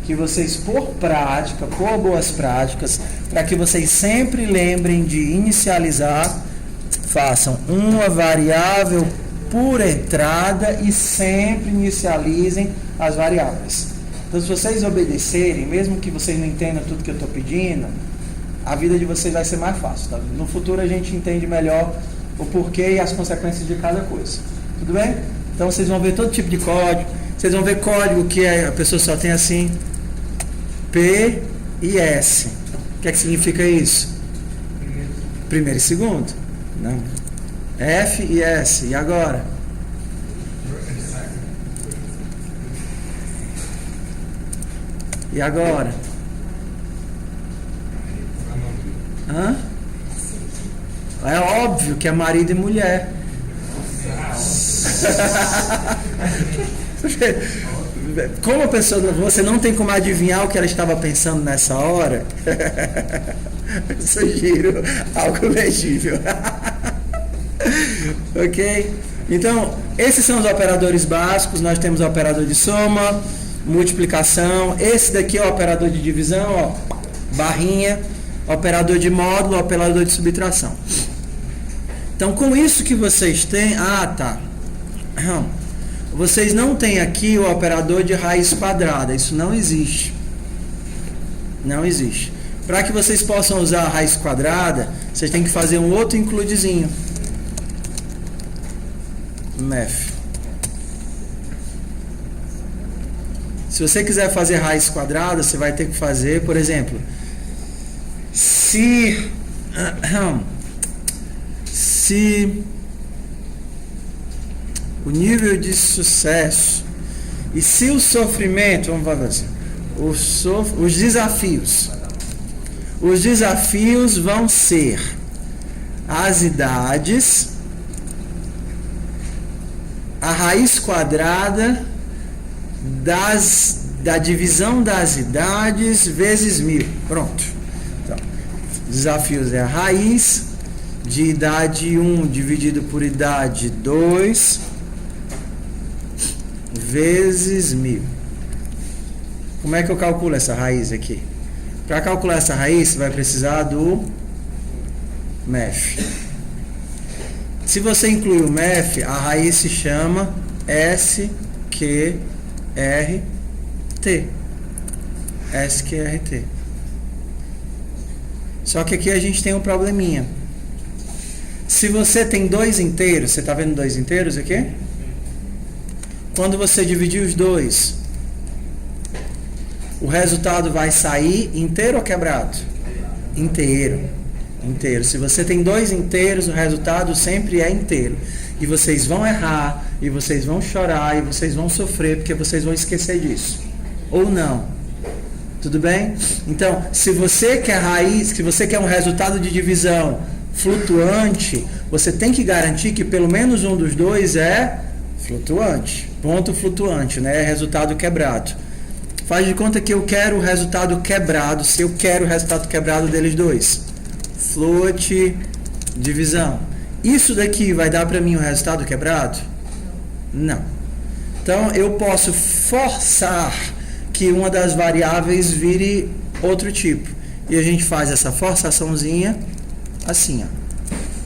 que vocês, por prática, por boas práticas, para que vocês sempre lembrem de inicializar, façam uma variável por entrada e sempre inicializem as variáveis. Então, se vocês obedecerem, mesmo que vocês não entendam tudo que eu estou pedindo, a vida de vocês vai ser mais fácil. Tá? No futuro a gente entende melhor o porquê e as consequências de cada coisa. Tudo bem? Então vocês vão ver todo tipo de código. Vocês vão ver código que a pessoa só tem assim P e S. O que é que significa isso? Primeiro e segundo? Não. F e S. E agora? E agora? Hã? É óbvio que é marido e mulher. Como a pessoa, você não tem como adivinhar o que ela estava pensando nessa hora, sugiro algo legível. Ok? Então, esses são os operadores básicos. Nós temos o operador de soma, multiplicação. Esse daqui é o operador de divisão, ó, barrinha, operador de módulo, operador de subtração. Então, com isso que vocês têm... Vocês não têm aqui o operador de raiz quadrada. Isso não existe. Não existe. Para que vocês possam usar a raiz quadrada, vocês têm que fazer um outro includezinho. Math. Se você quiser fazer raiz quadrada, você vai ter que fazer, por exemplo, se o nível de sucesso E se o sofrimento, vamos falar assim, os desafios. Os desafios vão ser as idades, a raiz quadrada da divisão das idades vezes 1000. Pronto. Então, desafios é a raiz de idade 1 dividido por idade 2 vezes 1000. Como é que eu calculo essa raiz aqui? Para calcular essa raiz, você vai precisar do MEF. Se você incluir o MEF, a raiz se chama SQRT. SQRT. Só que aqui a gente tem um probleminha. Se você tem 2 inteiros, você está vendo 2 inteiros aqui? Quando você dividir os 2, o resultado vai sair inteiro ou quebrado? Inteiro. Inteiro. Se você tem 2 inteiros, o resultado sempre é inteiro. E vocês vão errar, e vocês vão chorar, e vocês vão sofrer, porque vocês vão esquecer disso. Ou não. Tudo bem? Então, se você quer raiz, se você quer um resultado de divisão flutuante, você tem que garantir que pelo menos um dos 2 é flutuante. Ponto flutuante, né? É resultado quebrado. Faz de conta que eu quero o resultado quebrado, se eu quero o resultado quebrado deles 2. Float, divisão. Isso daqui vai dar para mim o resultado quebrado? Não. Então, eu posso forçar que uma das variáveis vire outro tipo. E a gente faz essa forçaçãozinha assim, ó.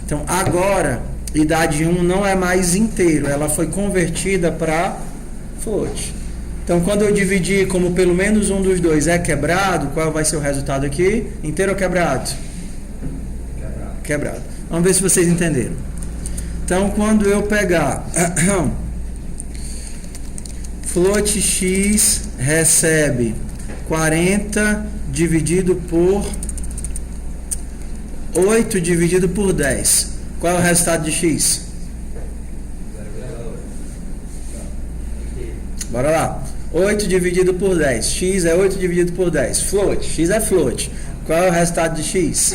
Então, agora, idade 1 não é mais inteiro, ela foi convertida para float. Então, quando eu dividir como pelo menos um dos 2 é quebrado, qual vai ser o resultado aqui? Inteiro ou quebrado? Quebrado. Vamos ver se vocês entenderam. Então, quando eu pegar float x recebe 40 dividido por 8 dividido por 10. Qual é o resultado de x? Bora lá. 8 dividido por 10. X é 8 dividido por 10. Float. X é float. Qual é o resultado de x?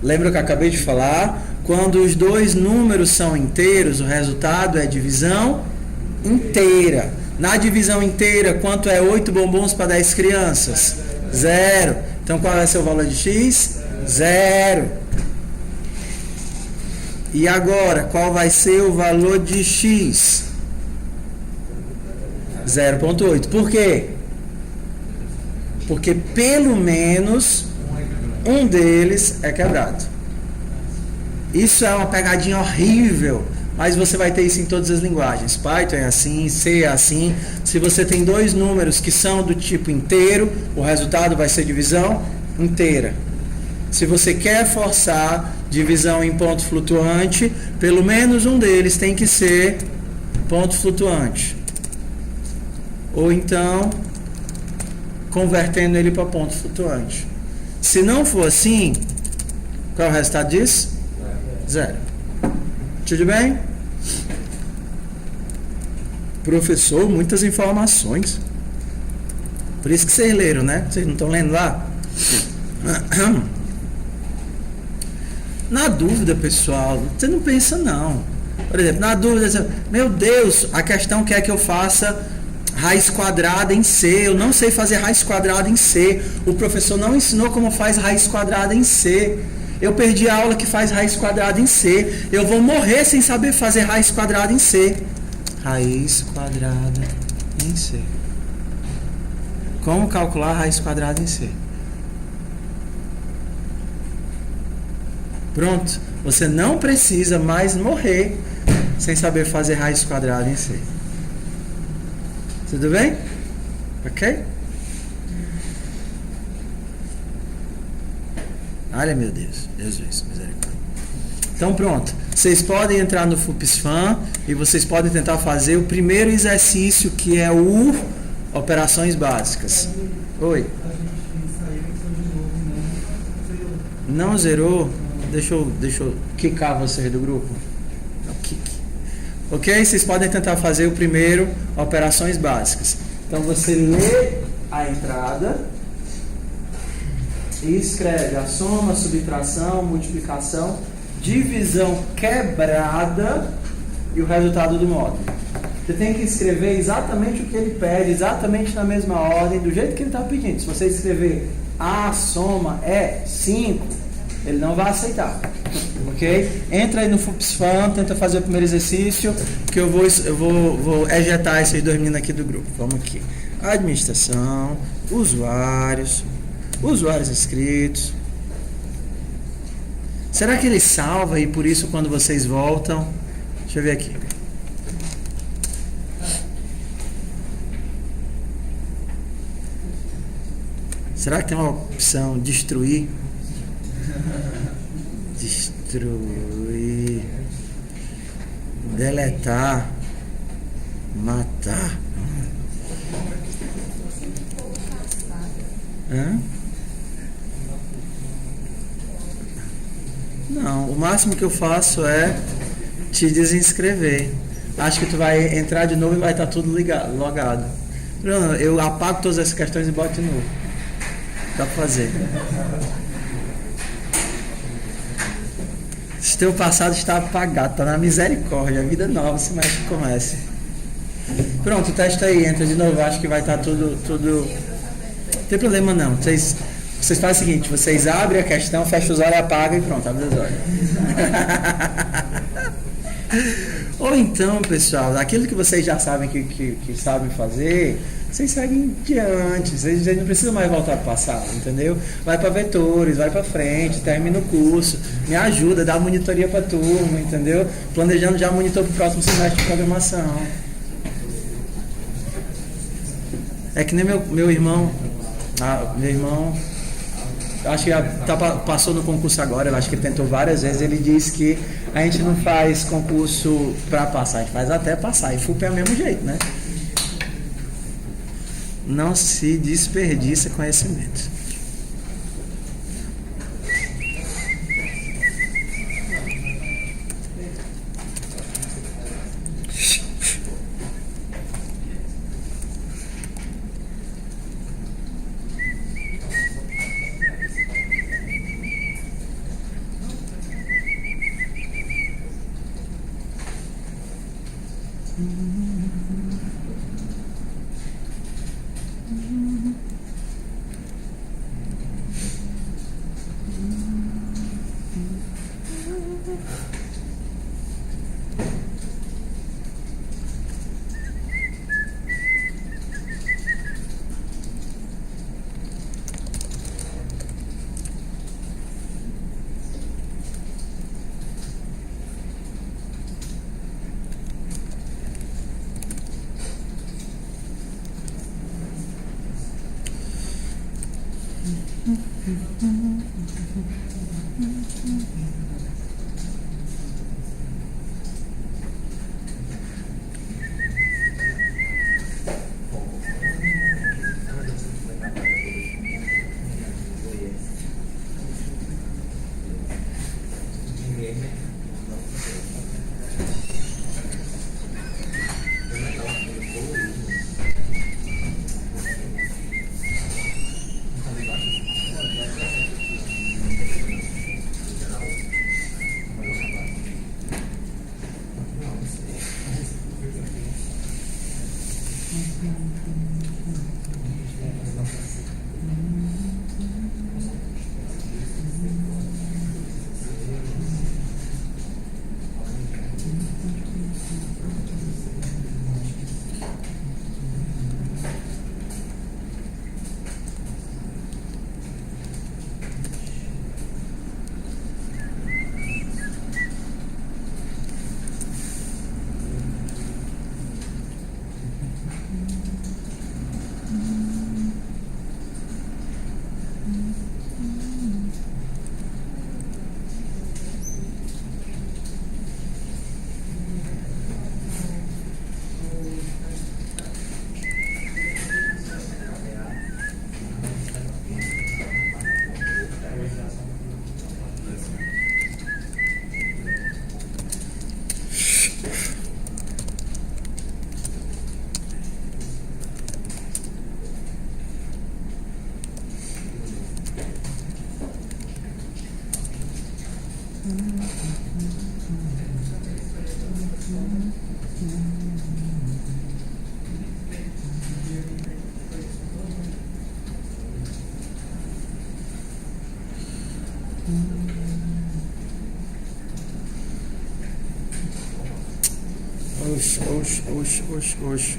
Lembra que eu acabei de falar? Quando os 2 números são inteiros, o resultado é divisão inteira. Na divisão inteira, quanto é 8 bombons para 10 crianças? 0. Então, qual vai ser o valor de x? 0. E agora, qual vai ser o valor de x? 0,8. Por quê? Porque pelo menos um deles é quebrado. Isso é uma pegadinha horrível, mas você vai ter isso em todas as linguagens. Python é assim, C é assim. Se você tem 2 números que são do tipo inteiro, o resultado vai ser divisão inteira. Se você quer forçar divisão em ponto flutuante, pelo menos um deles tem que ser ponto flutuante. Ou então, convertendo ele para ponto flutuante. Se não for assim, qual é o resultado disso? 0. Tudo bem? Professor, muitas informações. Por isso que vocês leram, né? Vocês não estão lendo lá? Na dúvida, pessoal, você não pensa não. Por exemplo, na dúvida, meu Deus, a questão quer que eu faça raiz quadrada em C. Eu não sei fazer raiz quadrada em C. O professor não ensinou como faz raiz quadrada em C. Eu perdi a aula que faz raiz quadrada em C. Eu vou morrer sem saber fazer raiz quadrada em C. Raiz quadrada em C. Como calcular raiz quadrada em C? Pronto. Você não precisa mais morrer sem saber fazer raiz quadrada em C. Tudo bem? Ok? Olha, meu Deus. Jesus, misericórdia. Então, pronto. Vocês podem entrar no FUPSFAM e vocês podem tentar fazer o primeiro exercício, que é o Operações Básicas. Oi. Não zerou? Deixa eu quicar vocês do grupo. Ok? Vocês podem tentar fazer o primeiro, operações básicas. Então você lê a entrada e escreve a soma, subtração, multiplicação, divisão quebrada e o resultado do módulo. Você tem que escrever exatamente o que ele pede, exatamente na mesma ordem, do jeito que ele está pedindo. Se você escrever a soma é 5, ele não vai aceitar. Ok? Entra aí no FUPSFAM, tenta fazer o primeiro exercício, que eu vou ejetar esses dois meninos aqui do grupo. Vamos aqui. Administração, usuários inscritos. Será que ele salva e por isso quando vocês voltam? Deixa eu ver aqui. Será que tem uma opção destruir? Destruir, deletar, matar. Hã? Não, o máximo que eu faço é te desinscrever. Acho que tu vai entrar de novo e vai estar tudo logado. Não, eu apago todas essas questões e boto de novo. Dá pra fazer. Se teu passado está apagado, está na misericórdia, a vida nova se mexe e começa. Pronto, testa aí, entra de novo, acho que vai estar tudo. Não tem problema não. Vocês fazem o seguinte, vocês abrem a questão, fecham os olhos, apagam e pronto, abre os olhos. Ou então, pessoal, aquilo que vocês já sabem que sabem fazer, vocês seguem diante, vocês não precisam mais voltar para o passado, entendeu? Vai para vetores, vai para frente, termina o curso, me ajuda, dá monitoria para a turma, entendeu? Planejando já monitor para o próximo semestre de programação. É que nem meu irmão, acho que passou no concurso agora, eu acho que ele tentou várias vezes, ele disse que a gente não faz concurso para passar, a gente faz até passar, e FUP é o mesmo jeito, né? Não se desperdiça conhecimento. Oxe.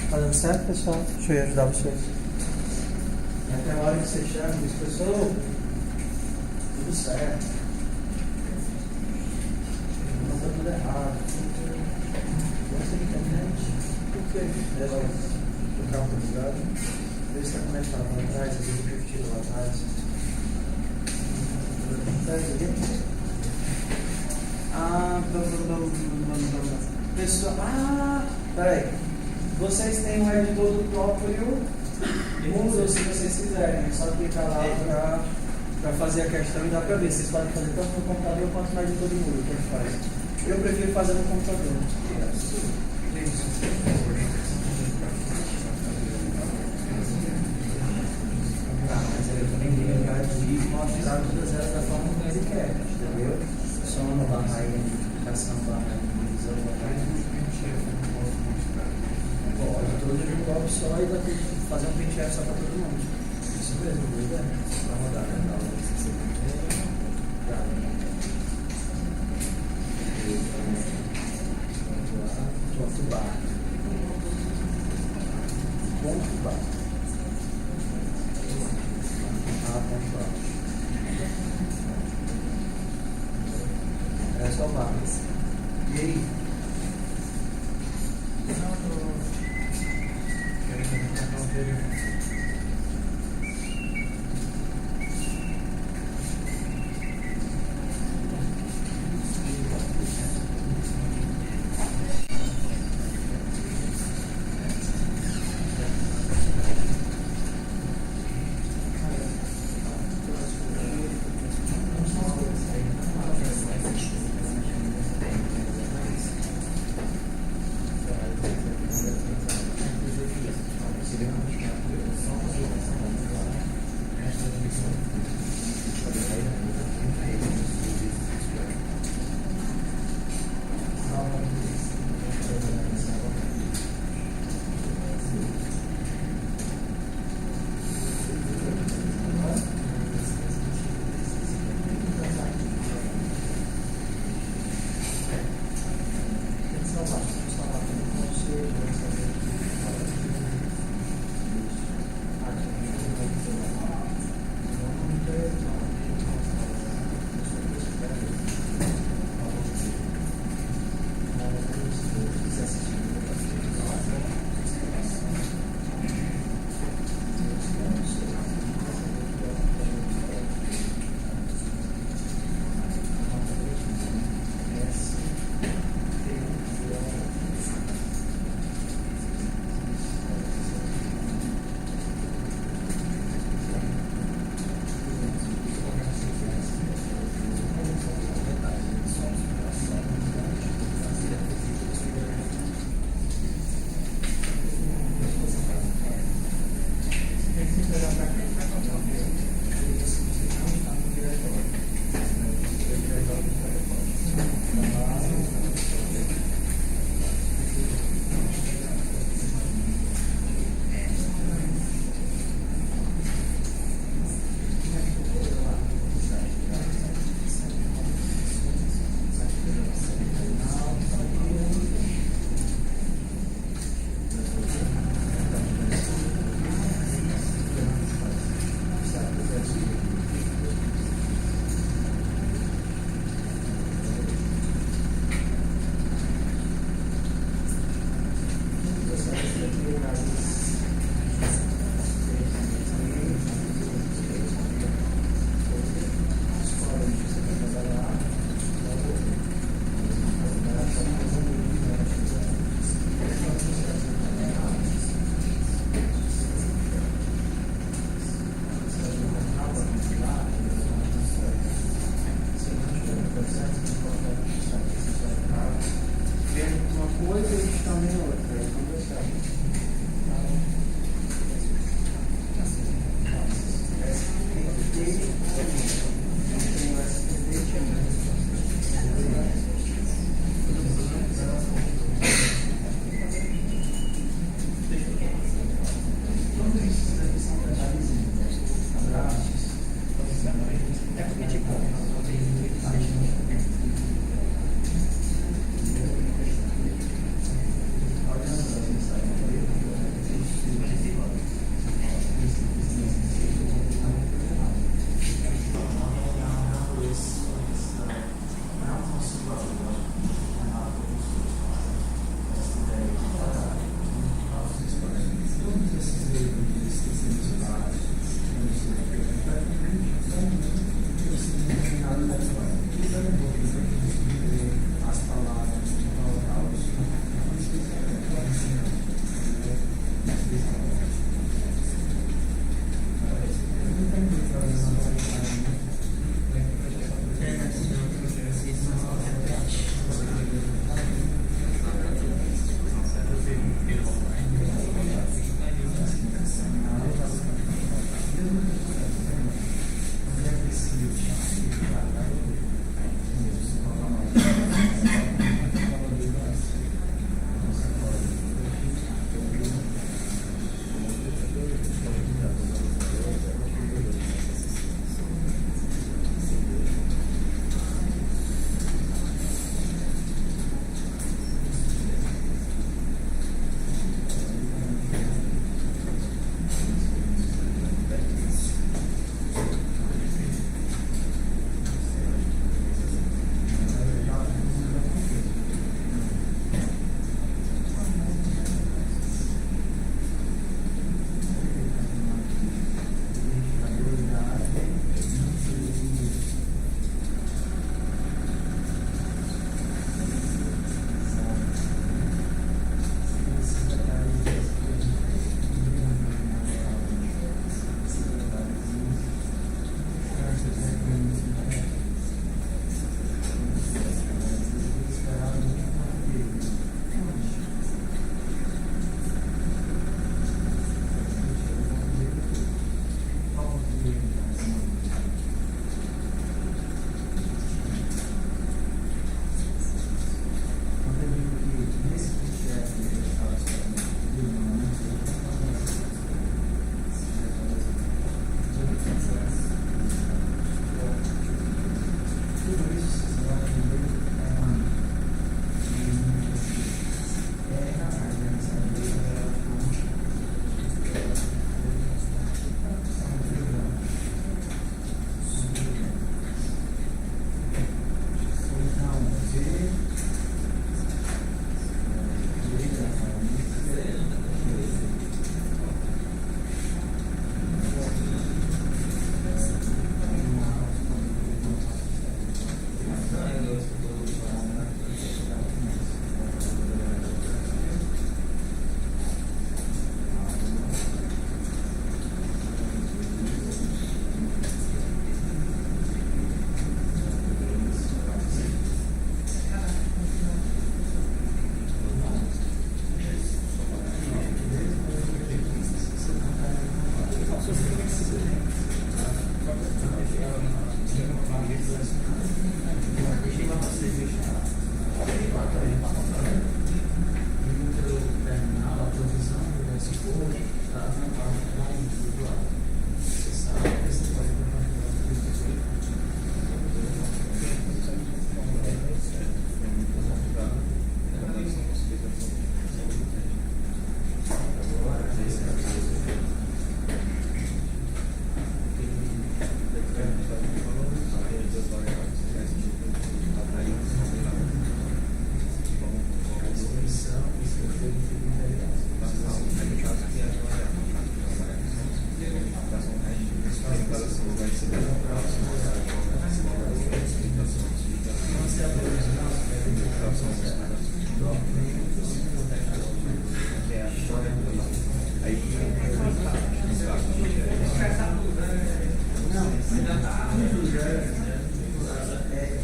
Fazendo certo, pessoal? Deixa eu ajudar vocês. Até a hora que você chega e diz, pessoal, tudo certo. Não está tudo errado. Gosta de internet? Por quê? O carro está ligado? Vê se está conectado lá atrás, às vezes eu tiro lá atrás. Pessoal, peraí. Vocês têm um editor do próprio Moodle, se vocês quiserem. É só clicar lá para fazer a questão e dá para ver. Vocês podem fazer tanto no computador quanto no editor do Moodle, que a gente faz. Eu prefiro fazer no computador. Mas aí eu também tenho que mostrar todas elas da forma como ele quer, entendeu? Soma, barra, identificação, barra, divisão, barra. Pode, todo de um golpe só e vai ter que fazer um penteado só para todo mundo. Isso mesmo, boa ideia. Vai rodar, né? Ponto bar. Ponto bar. Ponto bar. É só bar. E aí?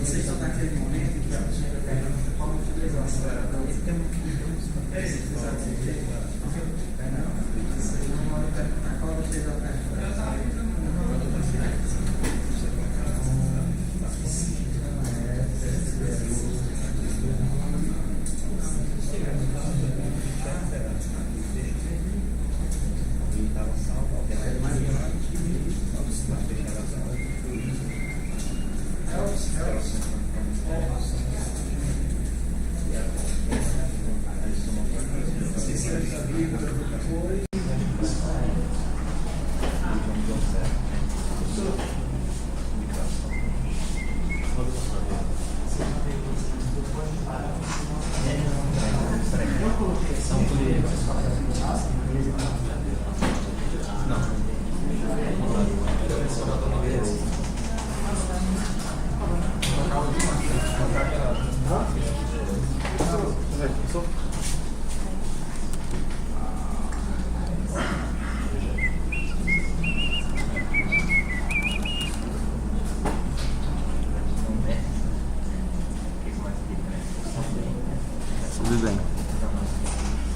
Vocês estão naquele momento que a pessoa está perguntando qual a utilização. Qual a Tudo bem.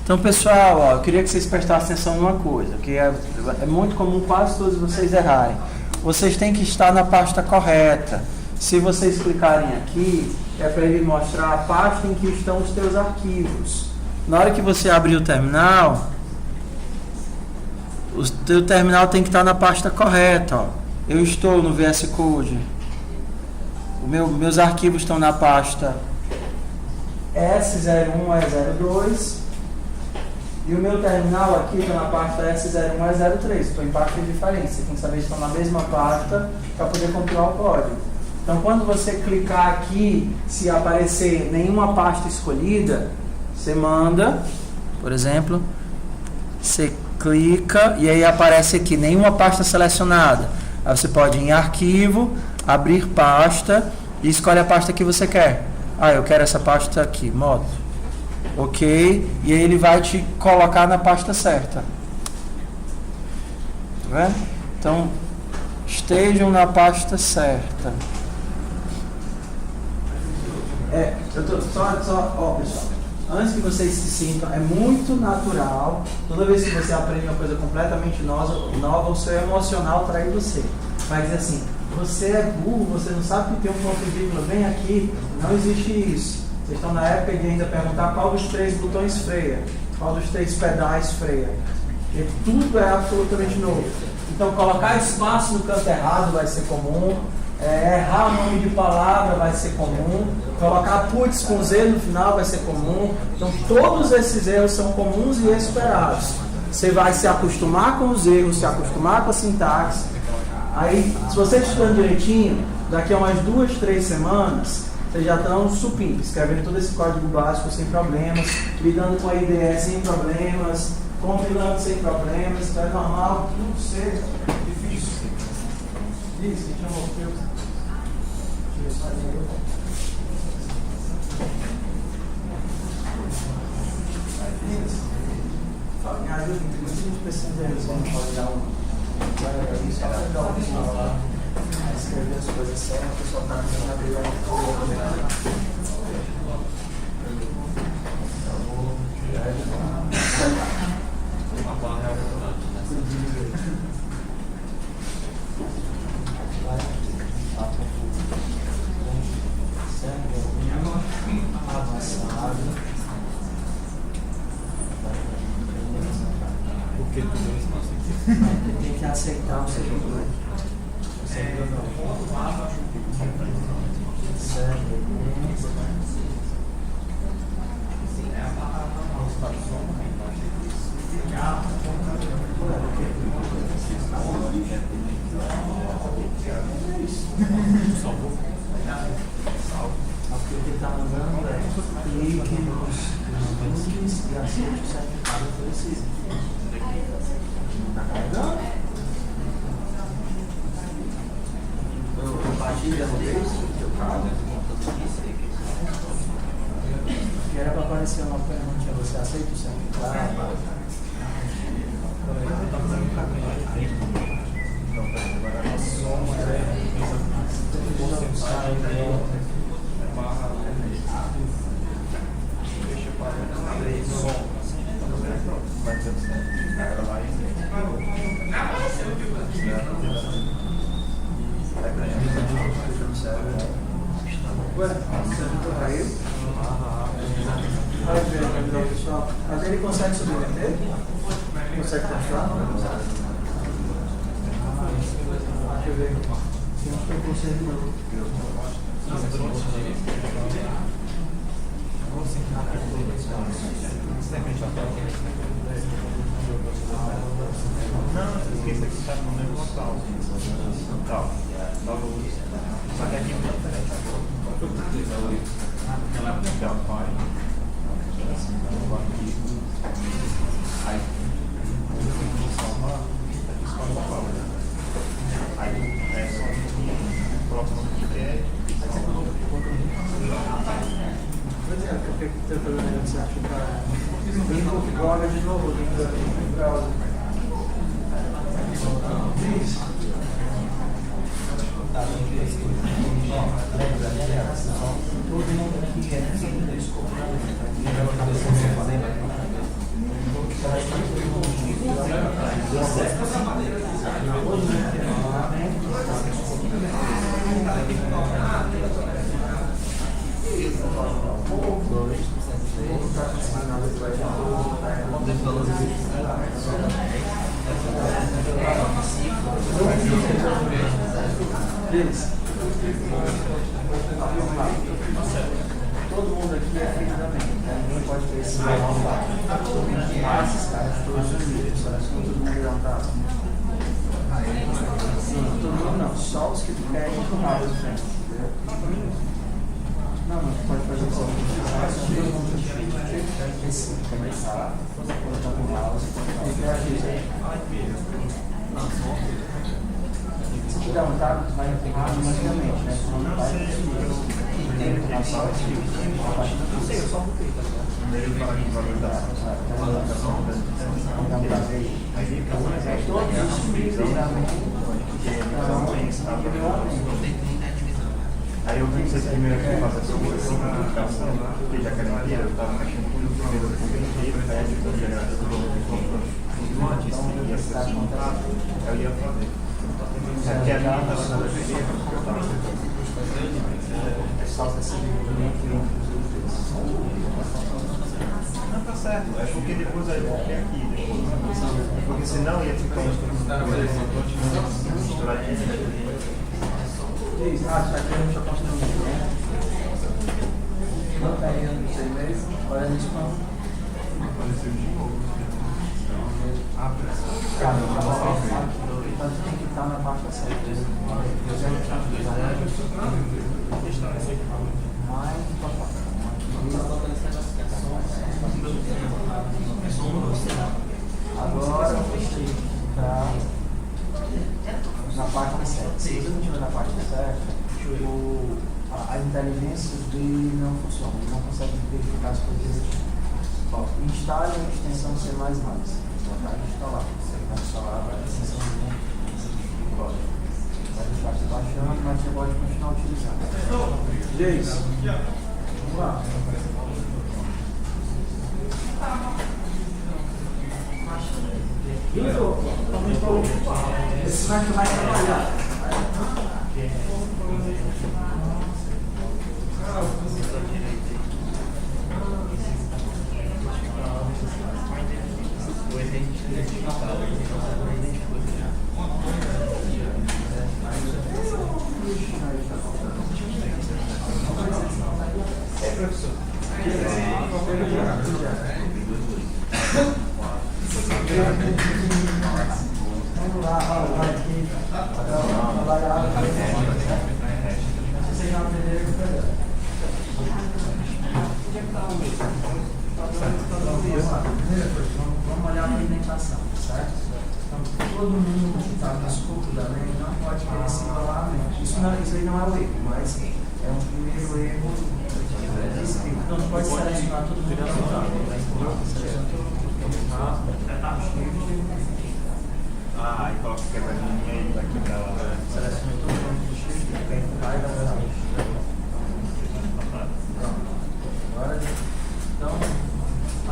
Então, pessoal, ó, eu queria que vocês prestassem atenção numa coisa, que é muito comum quase todos vocês errarem. Vocês têm que estar na pasta correta. Se vocês clicarem aqui, é para ele mostrar a pasta em que estão os teus arquivos. Na hora que você abrir o terminal, o teu terminal tem que estar na pasta correta. Ó. Eu estou no VS Code. Meus arquivos estão na pasta S01 a 02 e o meu terminal aqui está na pasta S01 a 03. Estou em pastas diferentes. Você tem que saber se estão na mesma pasta para poder compilar o código. Então, quando você clicar aqui, se aparecer nenhuma pasta escolhida, você manda, por exemplo, você clica e aí aparece aqui nenhuma pasta selecionada. Aí você pode ir em arquivo, abrir pasta e escolhe a pasta que você quer. Ah, eu quero essa pasta aqui, modo. Ok. E aí ele vai te colocar na pasta certa. Tá vendo? Então, estejam na pasta certa. Eu tô ó, pessoal. Antes que vocês se sintam, é muito natural. Toda vez que você aprende uma coisa completamente nova, o seu emocional trai você. Vai dizer assim, você é burro, você não sabe que tem um ponto de vírgula bem aqui. Não existe isso. Vocês estão na época de ainda perguntar qual dos 3 botões freia, qual dos 3 pedais freia. Porque tudo é absolutamente novo. Então, colocar espaço no canto errado vai ser comum. Errar o nome de palavra vai ser comum. Colocar putz com Z no final vai ser comum. Então, todos esses erros são comuns e esperados. Você vai se acostumar com os erros, se acostumar com a sintaxe. Aí, se você estudando direitinho, daqui a umas 2, 3 semanas, vocês já estão supindo, escrevendo todo esse código básico sem problemas, lidando com a IDE sem problemas, compilando sem problemas. Então é normal que não seja difícil. Diz que tinha um filtro. Me ajuda, tem muita gente pensando em como pode dar isso é legal, pessoal, lá. Escrever as coisas certas, o pessoal está tentando abrir Tem que aceitar o servidor. O que está mandando é clique nos links e aceite o certificado oferecido. Está carregando? Eu compartilho a vez o teu caso. Que era para aparecer uma pergunta, você aceita o certificado? Mas ele consegue submeter? Consegue continuar? Deixa eu ver. Tem uns preconceitos. Não, esqueça que está no mesmo local. Tal. Só que aqui não é diferente. Ela já vai. Aí, é só o próximo que quer. Pois é, porque eu estou fazendo certificado. Vim configura de novo, vim browser. Todo mundo aqui é filho da escola. Todo mundo aqui é filho da mente, ninguém pode ter esse mal lá. Esses caras todos unidos, parece que todo mundo não tá. Sim, todo mundo não, só os que querem empurrar os frente, entendeu? Não, pode fazer isso. Todo mundo começar, colocar o mouse e aqui. Se tu der um tab, tu vai empurrar automaticamente, né? Tu não vai tem empurração. Não sei, eu só botei, tá ligado? Todos os filhos da mente. Aí eu vi que vocês primeiro que fazer sobre a comunicação, porque já que era inteira, eu estava mexendo com o primeiro inteiro, aí a gente também era do antes, e a sessão eu ia fazer. Aqui a minha estava na loteria, porque eu estava Só para ser não, tá certo, é porque depois aí eu coloquei aqui, depois. Porque senão ia ficar misturar aqui. Diz, tá querendo já construir, né? Não tá indo nos 6 meses, olha no spam. Apareceu de novo. Cara, então tem que estar na parte certa. Agora você está na parte certa. Se você não estiver na parte certa, a inteligência dele não funciona, ele não consegue verificar as coisas. Instale a extensão C++. Vai instalar. Você vai instalar a extensão de código. Vai deixar você baixando, mas você pode continuar utilizando. Jace, vamos lá. Esse vai trabalhar. Vamos olhar a alimentação, certo? Então, todo mundo que está no escopo da lei não pode querer se igualar a mim. Isso aí não é o erro, mas é um primeiro erro descrito. Então, não pode selecionar todo mundo que seleciona todo mundo Ah, e coloca quebradinha e vai quebrar lá. seleciona todo mundo que chega e vai dar pra mim. Agora, então,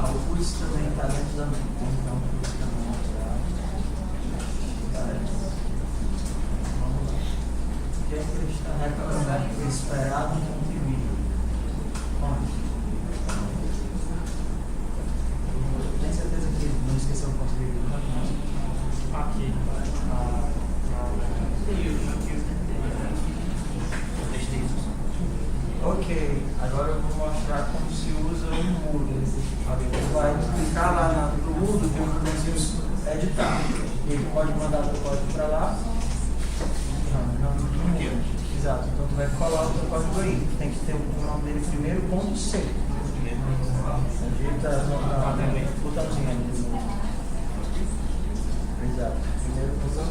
o curso também está dentro da mente. Então, o curso também vamos lá. O que é que está reclamando? O esperado contribuído. Tem certeza que não esqueceu o contribuído? Aqui. Ok, agora eu vou mostrar como se usa o Moodle. Vai clicar lá no Moodle, tem um botãozinho editar. Ele pode mandar o código para lá. Exato, então tu vai colar o teu código aí. Tem que ter o nome dele primeiro, ponto C. Digita o botãozinho ali. Exato, primeiro ponto.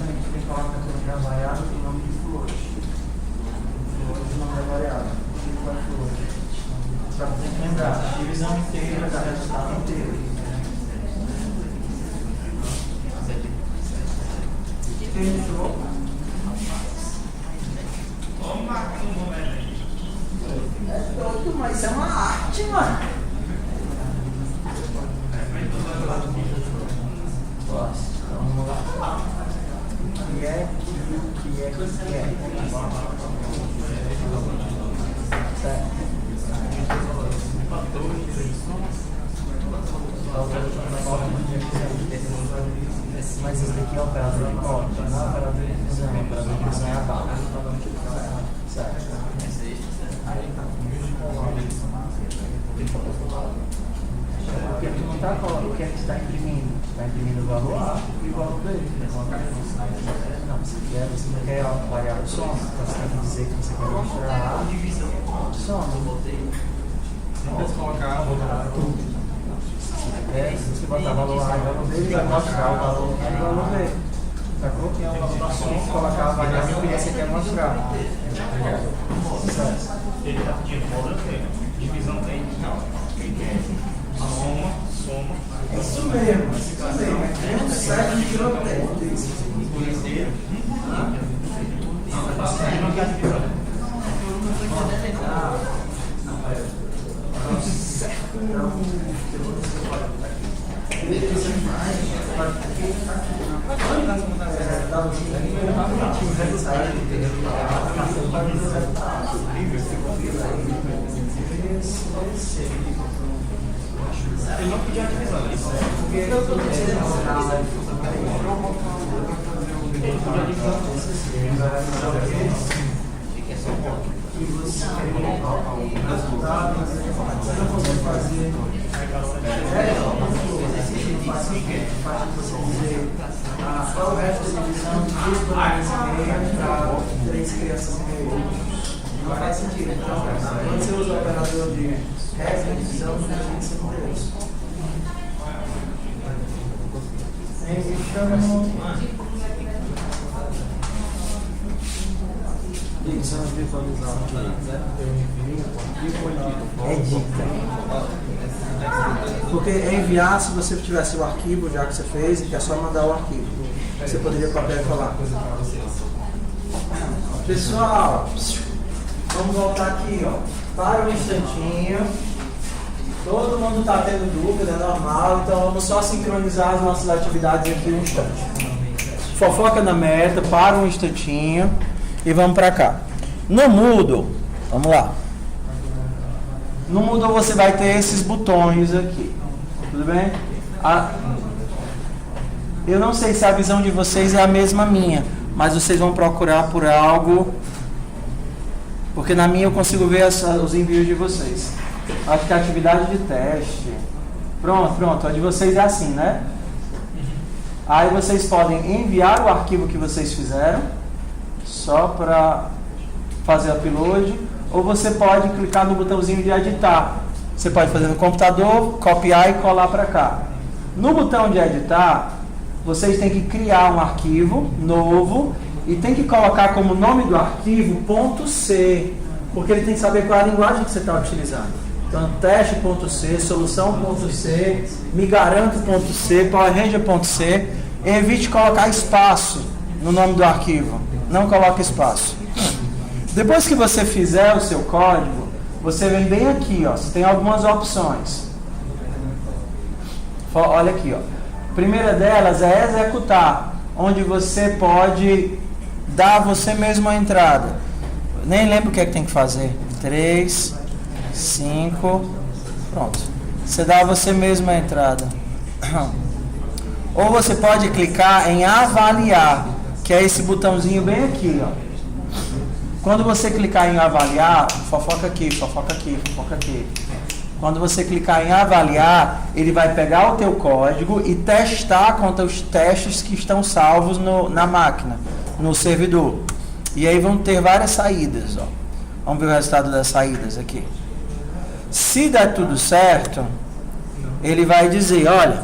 Tem que colocar que é variável com o nome de flores. Flores não é variável. Tipo é flores. Só que tem que lembrar, divisão inteira dá resultado inteiro. Fechou. É doido, mas é uma arte, mano. Vamos lá. Que é. Certo. Mas esse daqui é o operador de corte, não é o operador de divisão. O operador de divisão é a barra. Certo. Porque tu não está colocando o que é que está imprimindo. Está imprimindo o valor A e o valor B. Não, você não quer variar o soma, então você tem que dizer que você quer mostrar a soma. Não pode colocar tudo. Se você botar valor A e valor B, ele vai mostrar o valor A e o valor B. Sacou? Colocar a variável que você quer mostrar. Ele está pedindo moda, divisão tem. Soma. Isso mesmo. É um certo de tiroteio. Ele não podia divisão, ele qual o resto da divisão de 2 bandas e meia para 3 crianças e meia? Não faz sentido. Então, quando você usa o operador de regra de divisão, não tem que ser com Deus. Divisão visualizar É dica. Porque enviar, se você tivesse o arquivo já que você fez, é só mandar o arquivo. Você poderia copiar e colar. Pessoal, vamos voltar aqui, ó. Para um instantinho. Todo mundo está tendo dúvida, é normal, então vamos só sincronizar as nossas atividades aqui um instante. Fofoca na meta, para um instantinho e vamos para cá. No Moodle, vamos lá. No Moodle você vai ter esses botões aqui, tudo bem? Eu não sei se a visão de vocês é a mesma minha, mas vocês vão procurar por algo, porque na minha eu consigo ver os envios de vocês. Acho que a atividade de teste. Pronto, a de vocês é assim, né? Aí vocês podem enviar o arquivo que vocês fizeram, só para fazer upload, ou você pode clicar no botãozinho de editar. Você pode fazer no computador, copiar e colar para cá. No botão de editar, vocês têm que criar um arquivo novo e tem que colocar como nome do arquivo .c, porque ele tem que saber qual é a linguagem que você está utilizando. Então, teste.c, solução.c, migaranto.c, powerranger.c. Evite colocar espaço no nome do arquivo. Não coloque espaço. Depois que você fizer o seu código, você vem bem aqui, ó. Você tem algumas opções. Olha aqui, ó. A primeira delas é executar, onde você pode dar você mesmo a entrada. Nem lembro o que é que tem que fazer. 3, 5, pronto. Você dá você mesmo a entrada. Ou você pode clicar em avaliar, que é esse botãozinho bem aqui, ó. Quando você clicar em avaliar, fofoca aqui, fofoca aqui, fofoca aqui. Quando você clicar em avaliar, ele vai pegar o teu código e testar contra os testes que estão salvos na máquina, no servidor. E aí vão ter várias saídas, ó. Vamos ver o resultado das saídas aqui. Se der tudo certo, ele vai dizer, olha,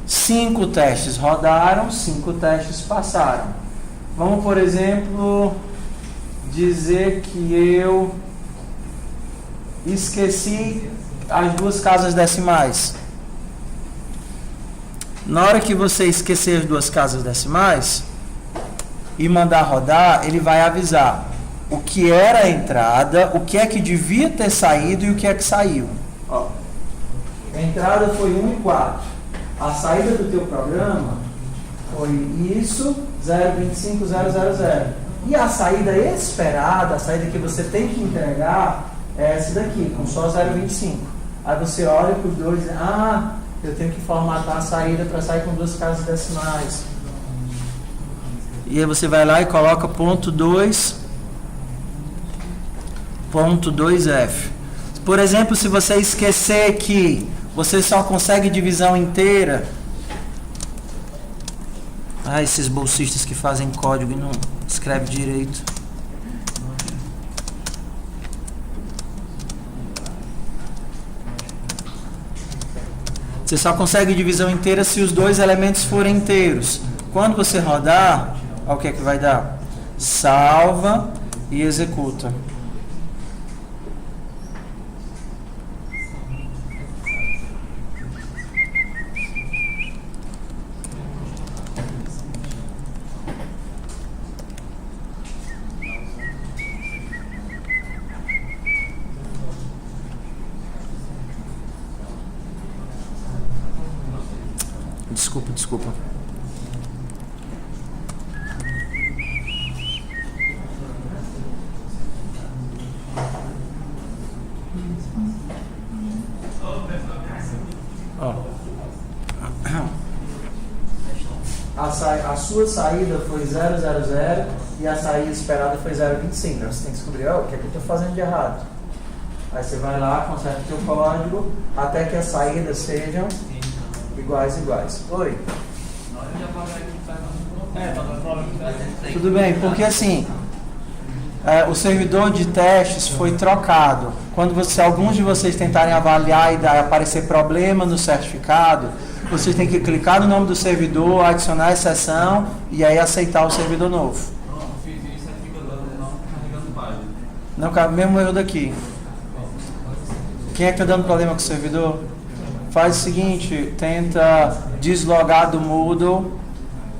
5 testes rodaram, 5 testes passaram. Vamos, por exemplo, dizer que eu esqueci as 2 casas decimais. Na hora que você esquecer as 2 casas decimais e mandar rodar, ele vai avisar o que era a entrada, o que é que devia ter saído e o que é que saiu. Ó, a entrada foi 1 e 4. A saída do teu programa foi isso, 0,25000. E a saída esperada, a saída que você tem que entregar, é essa daqui, com só 0,25. Aí você olha para os dois e diz, eu tenho que formatar a saída para sair com 2 casas decimais. E aí você vai lá e coloca .2F. Por exemplo, se você esquecer que você só consegue divisão inteira. Esses bolsistas que fazem código e não escrevem direito. Você só consegue divisão inteira se os 2 elementos forem inteiros. Quando você rodar, olha o que é que vai dar. Salva e executa. Desculpa. A sua saída foi 000 e a saída esperada foi 0,25. Então você tem que descobrir o que é que eu estou fazendo de errado. Aí você vai lá, conserta o teu código até que as saídas sejam iguais. Oi? Tudo bem, porque assim, o servidor de testes foi trocado. Quando alguns de vocês tentarem avaliar e aparecer problema no certificado, vocês têm que clicar no nome do servidor, adicionar a exceção e aí aceitar o servidor novo. Não, mesmo erro daqui. Quem é que está dando problema com o servidor? Faz o seguinte, tenta deslogar do Moodle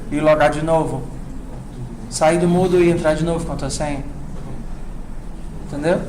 e logar de novo. Sair do Moodle e entrar de novo com a tua senha. Entendeu?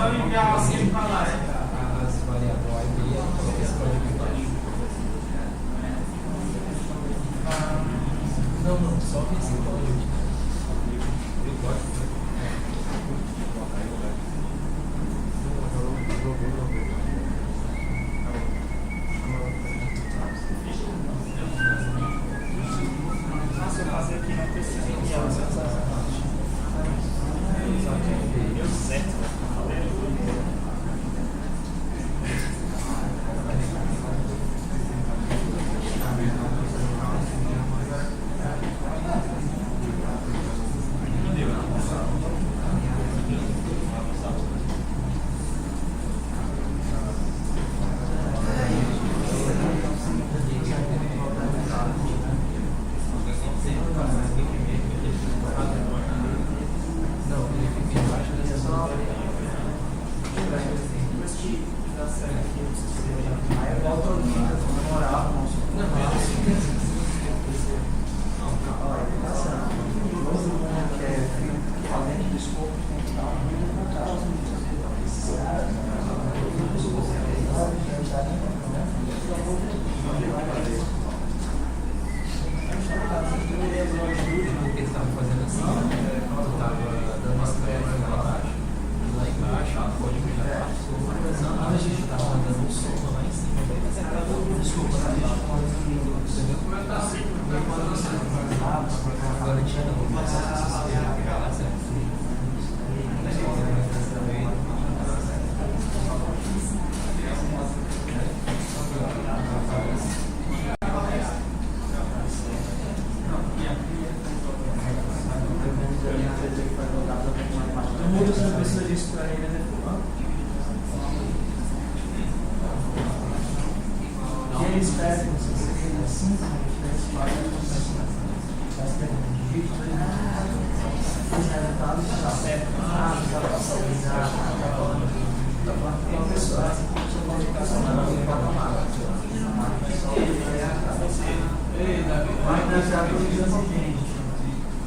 só enviar o arquivo para lá. As variáveis A e B, eu coloquei esse código embaixo. Não, só que esse código. Se eu fazer aqui, não precisa enviar essa parte. Deu certo.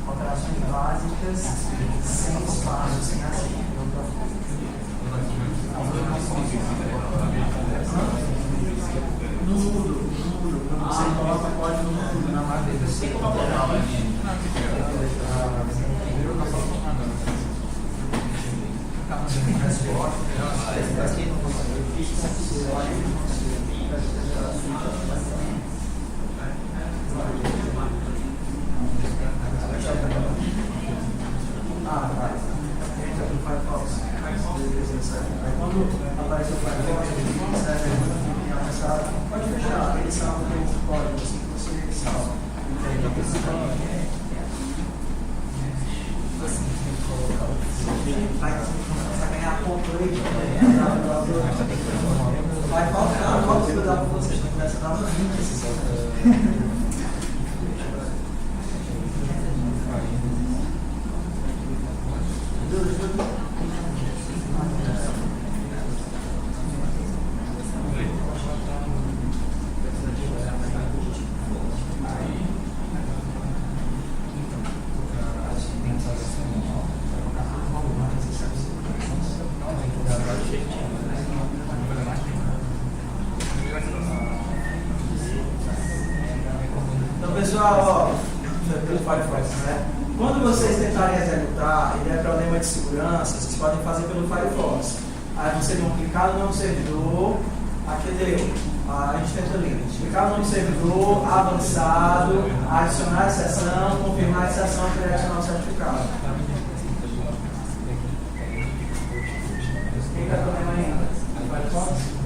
Alterações básicas, sem espaço, sem acento. No mudo, você coloca o código no mudo, na madeira. Você tem como alterar aqui? Quando aparece o Firefox, pode fechar, ele salva o código assim que você salva. Vai ganhar ponto aí, vai faltar, qual que eu dar para vocês? Não começa a dar no 20 esse Então, pessoal, pelo Firefox, né? Quando vocês tentarem executar e der problema de segurança, vocês podem fazer pelo Firefox. Aí vocês vão clicar no nome do servidor, aqui deu, a gente tenta Linux. Clicar no nome do servidor, avançado, adicionar a exceção, confirmar a exceção para adicionar o certificado. Quem quer problema ainda? Firefox?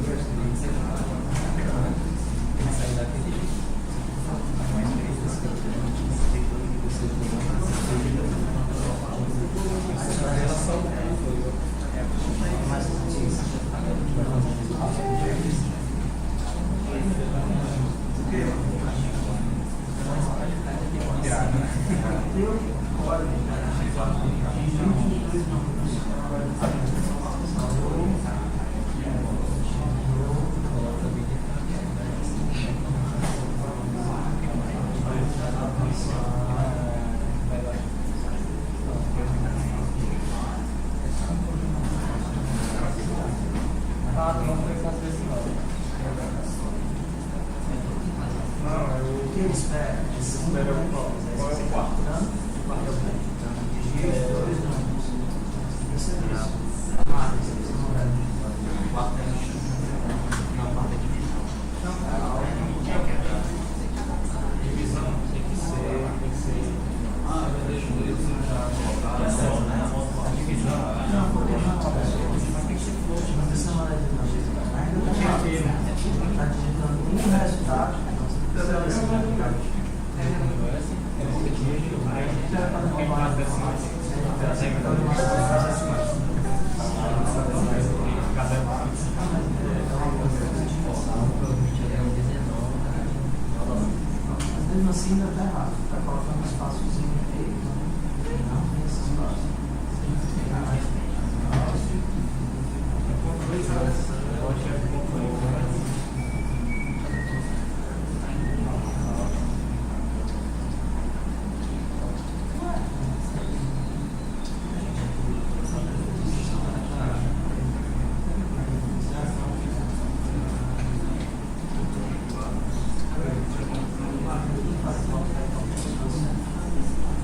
Mesmo assim ainda está errado, está colocando um espaçozinho meio, não tem esse espaço.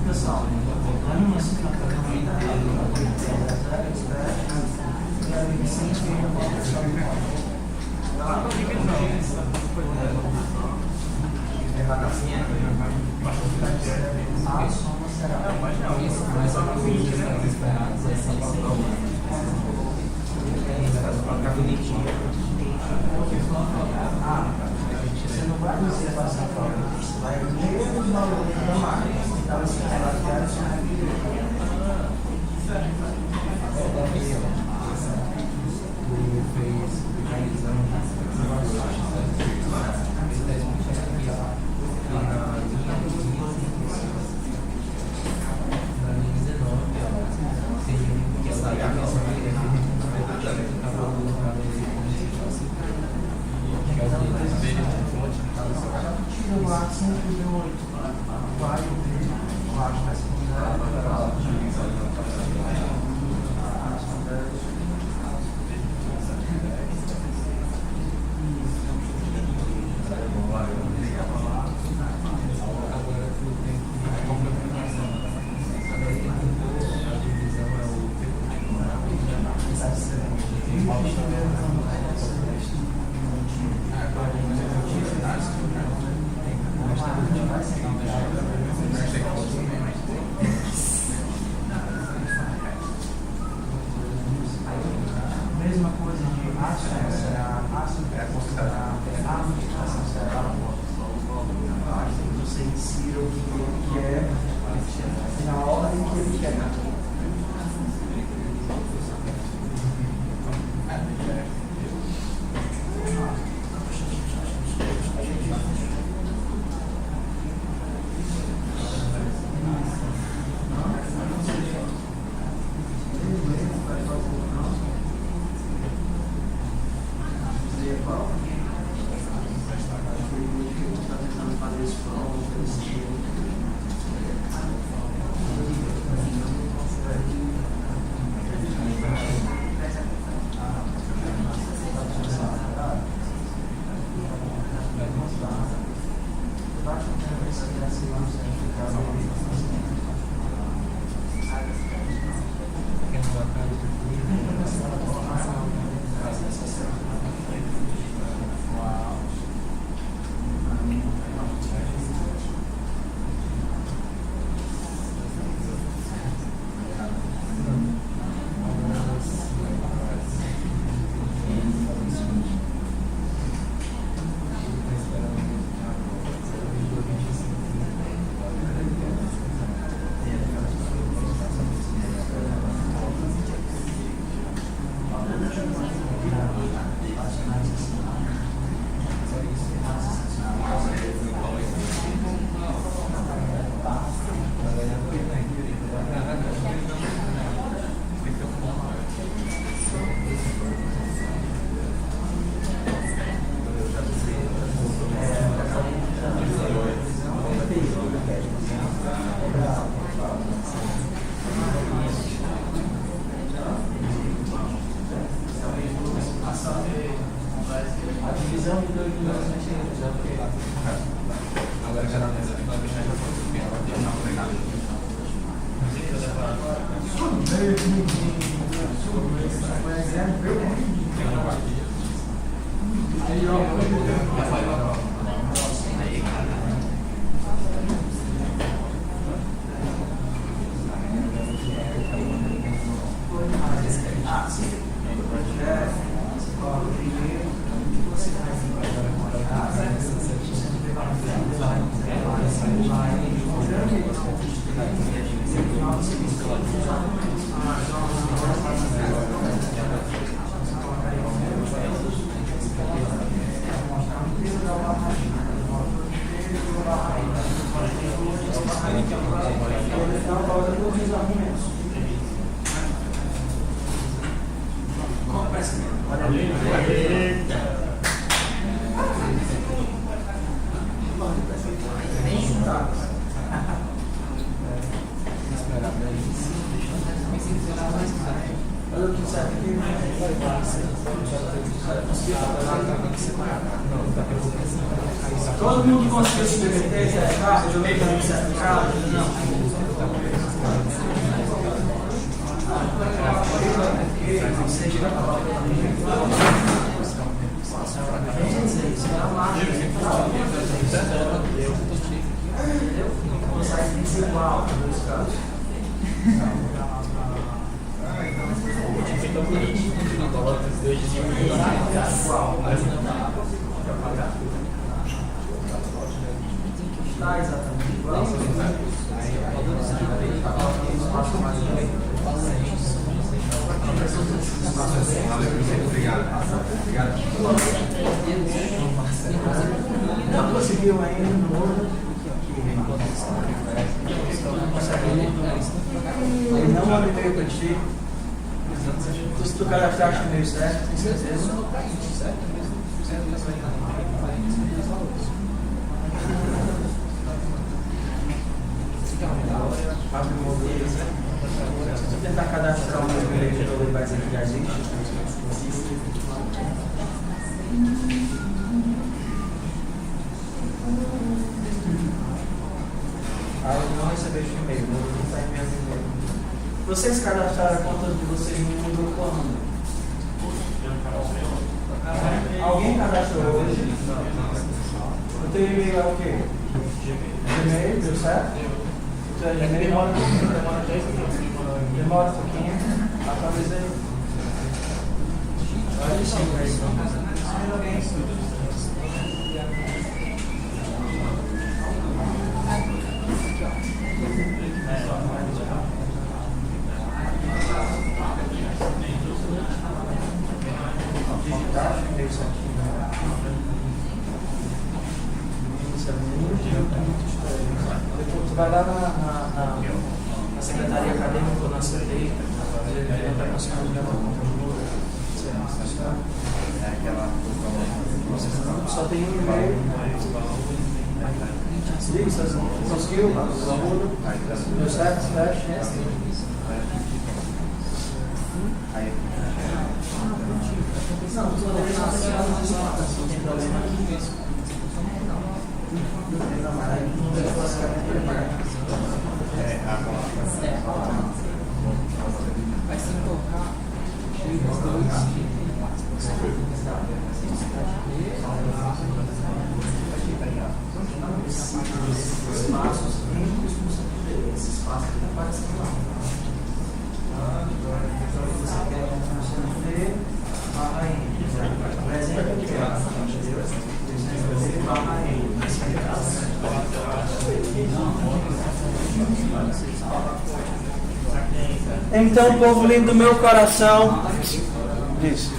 Pessoal, voltando nesse a soma será mas a coisa esperados é sem você não vai nos levar essa prova, você vai meio dos valores da máquina. Então, assim, ela quer tira lá 108, vai o acho mais mesma coisa de ação será ação será você insira o que ele quer na ordem que ele quer. A divisão de 2 milhões agora já não tem. Todo mundo conseguiu se submeter, certificado? Eu joguei para mim certificado? Não. Está exatamente igual. Não conseguiu ainda no outro. Ele não manda e-mail para ti. Se tu cadastraste o e-mail certo, tem certeza? Abre o modelo. Se tu tentar cadastrar o meu e-mail de novo, ele vai dizer que já existe. Eu não recebi esse e-mail, não está enviando e-mail. Vocês cadastraram a conta de vocês no Google quando? Alguém cadastrou hoje? O teu e-mail é o quê? Gmail, deu certo? O teu e-mail demora um pouquinho. Atualizei. Olha isso aí. Alguém. Depois tu vai lá na secretaria acadêmica ou na CDI, vai conseguir só tem um e-mail. Isso, conseguiu? Deu certo? Fecha. Não, não tem problema aqui. Vai se colocar espaços esse espaço que está aparecendo lá. Você quer funcionar barra N. Por exemplo, aqui, barra N. Então, povo lindo do meu coração, diz.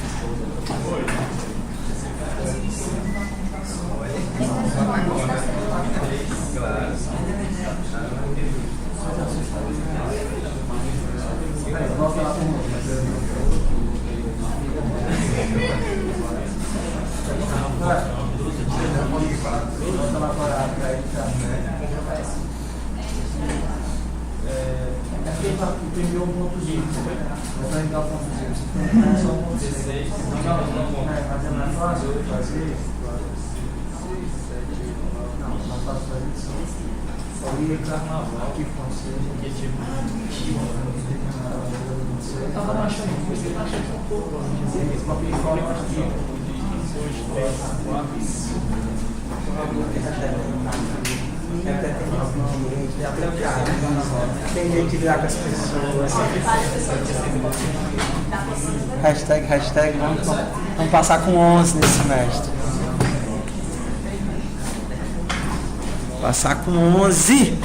Imprimir um pontozinho, vai dar um pontozinho. Só um pontozinho. Fazer mais fácil, fazer. Não faço fazer isso. Só ia carnaval que conselho. Que tipo? Eu tava achando que você tá achando um pouco. Esse papel fora eu acho que. 2, 3, 4, 5. Tem jeito de lidar com as pessoas. Hashtag, vamos passar com 11 nesse semestre. Passar com 11.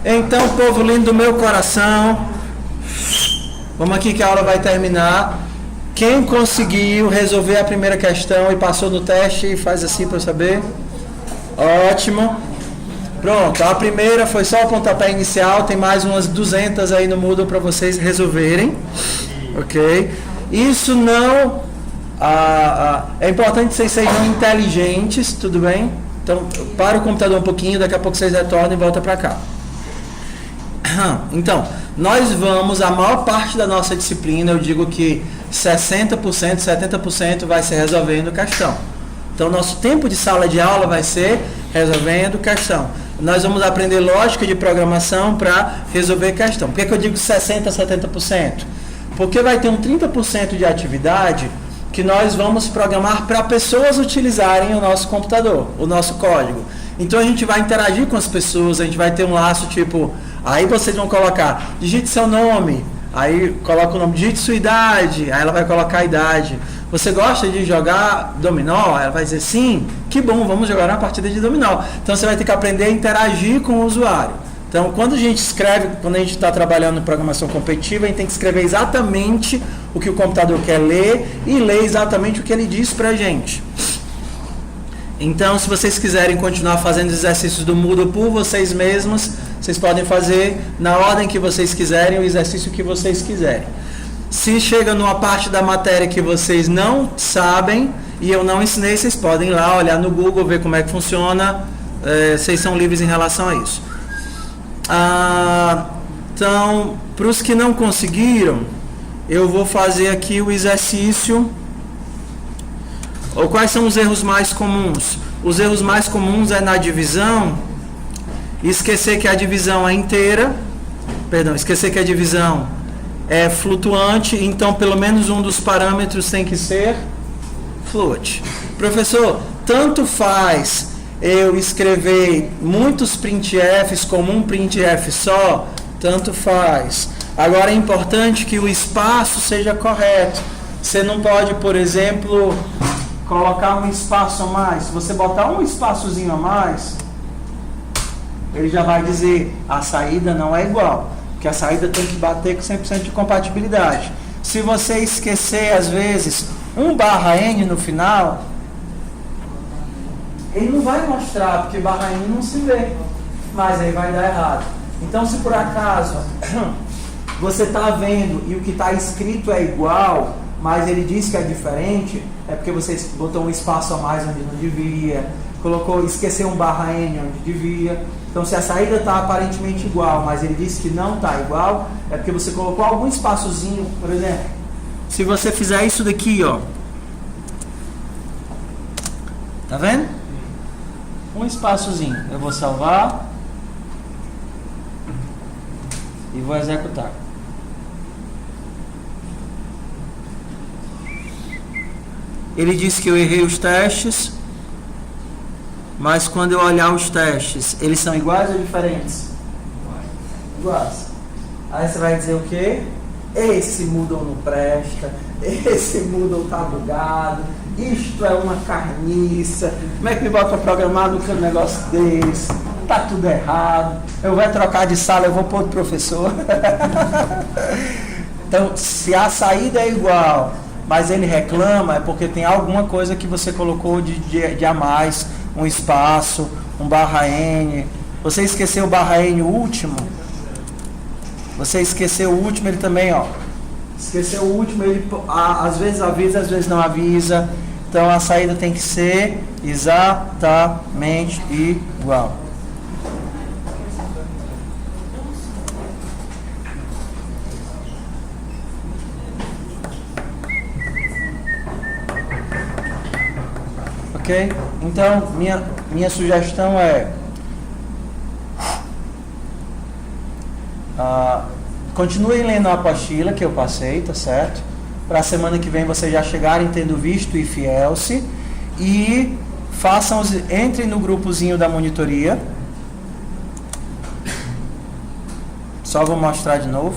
Então, povo lindo do meu coração, vamos aqui que a aula vai terminar. Quem conseguiu resolver a primeira questão e passou no teste, faz assim para eu saber. Ótimo. Pronto, a primeira foi só o pontapé inicial, tem mais umas 200 aí no Moodle para vocês resolverem, ok? Isso não... é importante que vocês sejam inteligentes, tudo bem? Então, para o computador um pouquinho, daqui a pouco vocês retornam e voltam para cá. Então, nós vamos, a maior parte da nossa disciplina, eu digo que 60%, 70% vai ser resolvendo questão. Então, nosso tempo de sala de aula vai ser resolvendo questão. Nós vamos aprender lógica de programação para resolver questão. Por que eu digo 60%, 70%? Porque vai ter um 30% de atividade que nós vamos programar para pessoas utilizarem o nosso computador, o nosso código. Então, a gente vai interagir com as pessoas, a gente vai ter um laço tipo... Aí vocês vão colocar, digite seu nome, aí coloca o nome, digite sua idade, aí ela vai colocar a idade. Você gosta de jogar dominó? Ela vai dizer sim, que bom, vamos jogar uma partida de dominó. Então você vai ter que aprender a interagir com o usuário. Então quando a gente escreve, quando a gente está trabalhando em programação competitiva, a gente tem que escrever exatamente o que o computador quer ler e ler exatamente o que ele diz pra gente. Então, se vocês quiserem continuar fazendo exercícios do Moodle por vocês mesmos, vocês podem fazer na ordem que vocês quiserem, o exercício que vocês quiserem. Se chega numa parte da matéria que vocês não sabem e eu não ensinei, vocês podem ir lá, olhar no Google, ver como é que funciona. Vocês são livres em relação a isso. Então, para os que não conseguiram, eu vou fazer aqui o exercício. Ou quais são os erros mais comuns? Os erros mais comuns é na divisão, esquecer que a divisão é inteira, esquecer que a divisão é flutuante, então pelo menos um dos parâmetros tem que ser float. Professor, tanto faz eu escrever muitos printfs como um printf só, tanto faz. Agora é importante que o espaço seja correto. Você não pode, por exemplo... colocar um espaço a mais. Se você botar um espaçozinho a mais, ele já vai dizer a saída não é igual, porque a saída tem que bater com 100% de compatibilidade. Se você esquecer às vezes /n no final, ele não vai mostrar, porque /n não se vê, mas aí vai dar errado. Então, se por acaso você está vendo e o que está escrito é igual, mas ele diz que é diferente, é porque você botou um espaço a mais onde não devia, esqueceu um /n onde devia. Então, se a saída está aparentemente igual, mas ele disse que não está igual, é porque você colocou algum espaçozinho. Por exemplo, se você fizer isso daqui, ó, tá vendo? Um espaçozinho. Eu vou salvar e vou executar. Ele disse que eu errei os testes, mas quando eu olhar os testes, eles são iguais ou diferentes? Iguais. Aí você vai dizer o quê? Esse Moodle não presta, esse Moodle tá bugado, isto é uma carniça, como é que me bota para programar no negócio desse? Tá tudo errado, eu vou trocar de sala, eu vou pôr o professor. Então, se a saída é igual, mas ele reclama, é porque tem alguma coisa que você colocou de a mais, um espaço, um /n. Você esqueceu o /n último? Você esqueceu o último, ele também, ó. Esqueceu o último, ele às vezes avisa, às vezes não avisa. Então a saída tem que ser exatamente igual. Ok? Então, minha sugestão é continuem lendo a apostila que eu passei, tá certo? Para a semana que vem vocês já chegarem tendo visto o if else e entrem no grupozinho da monitoria. Só vou mostrar de novo.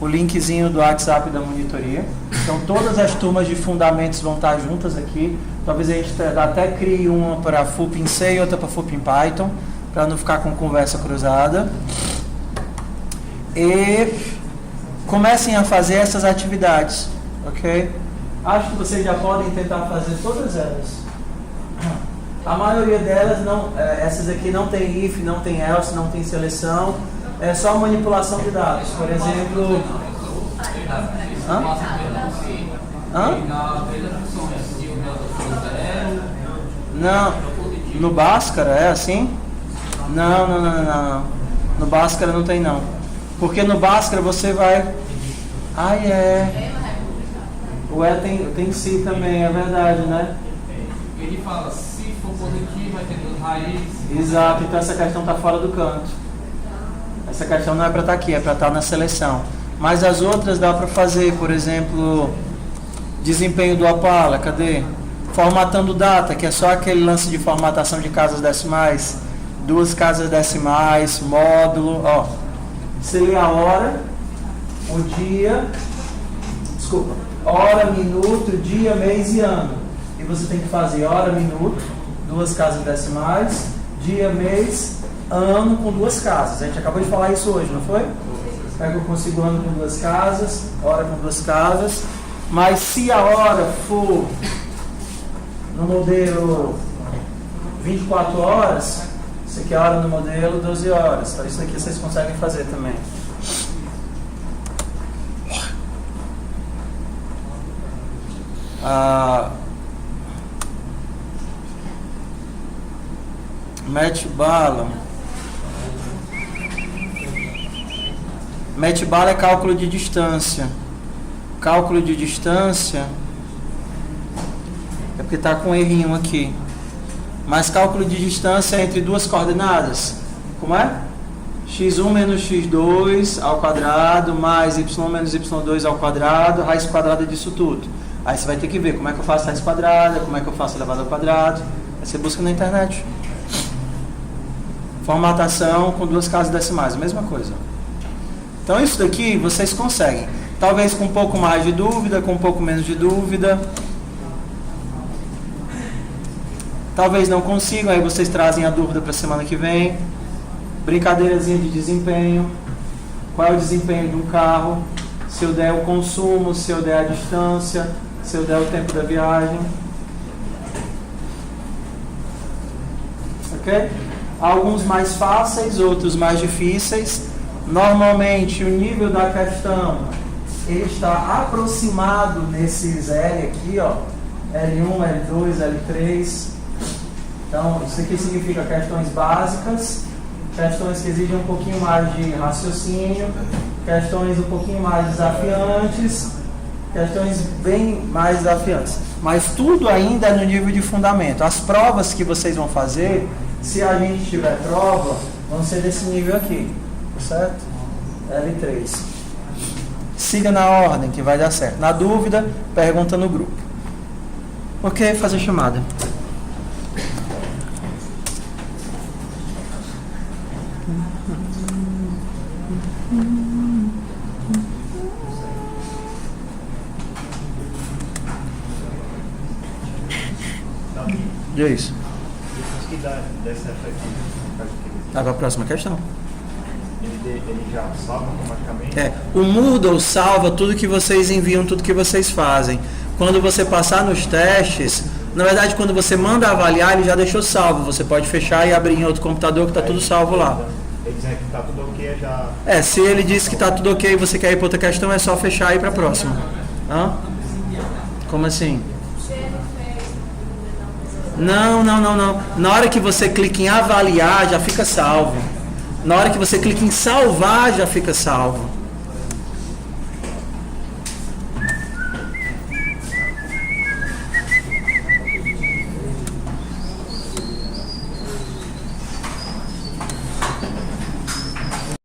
O linkzinho do WhatsApp da monitoria. Então todas as turmas de fundamentos vão estar juntas aqui. Talvez a gente até crie uma para FUP em C e outra para FUP em Python, para não ficar com conversa cruzada. E comecem a fazer essas atividades, ok? Acho que vocês já podem tentar fazer todas elas. A maioria delas, não, essas aqui não tem if, não tem else, não tem seleção, é só manipulação de dados. Por exemplo... Não, no Bhaskara é assim? Não. No Bhaskara não tem não. Porque no Bhaskara você vai... O tem si também, é verdade, né? Ele fala, se for positivo, vai ter duas raízes. Exato, então essa questão está fora do canto. Essa questão não é para estar aqui, é para estar na seleção. Mas as outras dá para fazer, por exemplo, desempenho do Apala, cadê? Formatando data, que é só aquele lance de formatação de casas decimais, 2 casas decimais, módulo, ó. Você lê a hora, o dia, hora, minuto, dia, mês e ano. E você tem que fazer hora, minuto, 2 casas decimais, dia, mês, ano com 2 casas. A gente acabou de falar isso hoje, não foi? Pega eu consigo ano com 2 casas, hora com 2 casas. Mas se a hora for no modelo 24 horas, isso aqui é a hora no modelo 12 horas. Então isso aqui vocês conseguem fazer também. Mete bala. Mete bala é cálculo de distância. Cálculo de distância é porque está com um errinho aqui. Mas cálculo de distância é entre 2 coordenadas. Como é? x1 menos x2 ao quadrado mais y menos y2 ao quadrado, raiz quadrada disso tudo. Aí você vai ter que ver como é que eu faço raiz quadrada, como é que eu faço elevado ao quadrado. Aí você busca na internet. Formatação com 2 casas decimais, a mesma coisa. Então isso daqui vocês conseguem. Talvez com um pouco mais de dúvida, com um pouco menos de dúvida. Talvez não consigam, aí vocês trazem a dúvida para a semana que vem. Brincadeirazinha de desempenho. Qual é o desempenho de um carro? Se eu der o consumo, se eu der a distância, se eu der o tempo da viagem. Ok? Alguns mais fáceis, outros mais difíceis. Normalmente o nível da questão ele está aproximado nesses L aqui, ó, L1, L2, L3. Então, isso aqui significa questões básicas, questões que exigem um pouquinho mais de raciocínio, questões um pouquinho mais desafiantes, questões bem mais desafiantes. Mas tudo ainda é no nível de fundamento. As provas que vocês vão fazer, se a gente tiver prova, vão ser desse nível aqui, certo? L3. Siga na ordem que vai dar certo. Na dúvida, pergunta no grupo. Ok, fazer chamada. E é isso. Depois que dá certo aqui, Vai para a próxima questão. ele já salva automaticamente? O Moodle salva tudo que vocês enviam, tudo que vocês fazem. Quando você passar nos testes, na verdade, quando você manda avaliar, ele já deixou salvo. Você pode fechar e abrir em outro computador que está tudo salvo lá. Ele dizendo que está tudo ok, já... Se ele disse que está tudo ok e você quer ir para outra questão, é só fechar e ir para a próxima. Hã? Como assim? Não. Na hora que você clica em avaliar, já fica salvo. Na hora que você clica em salvar, já fica salvo.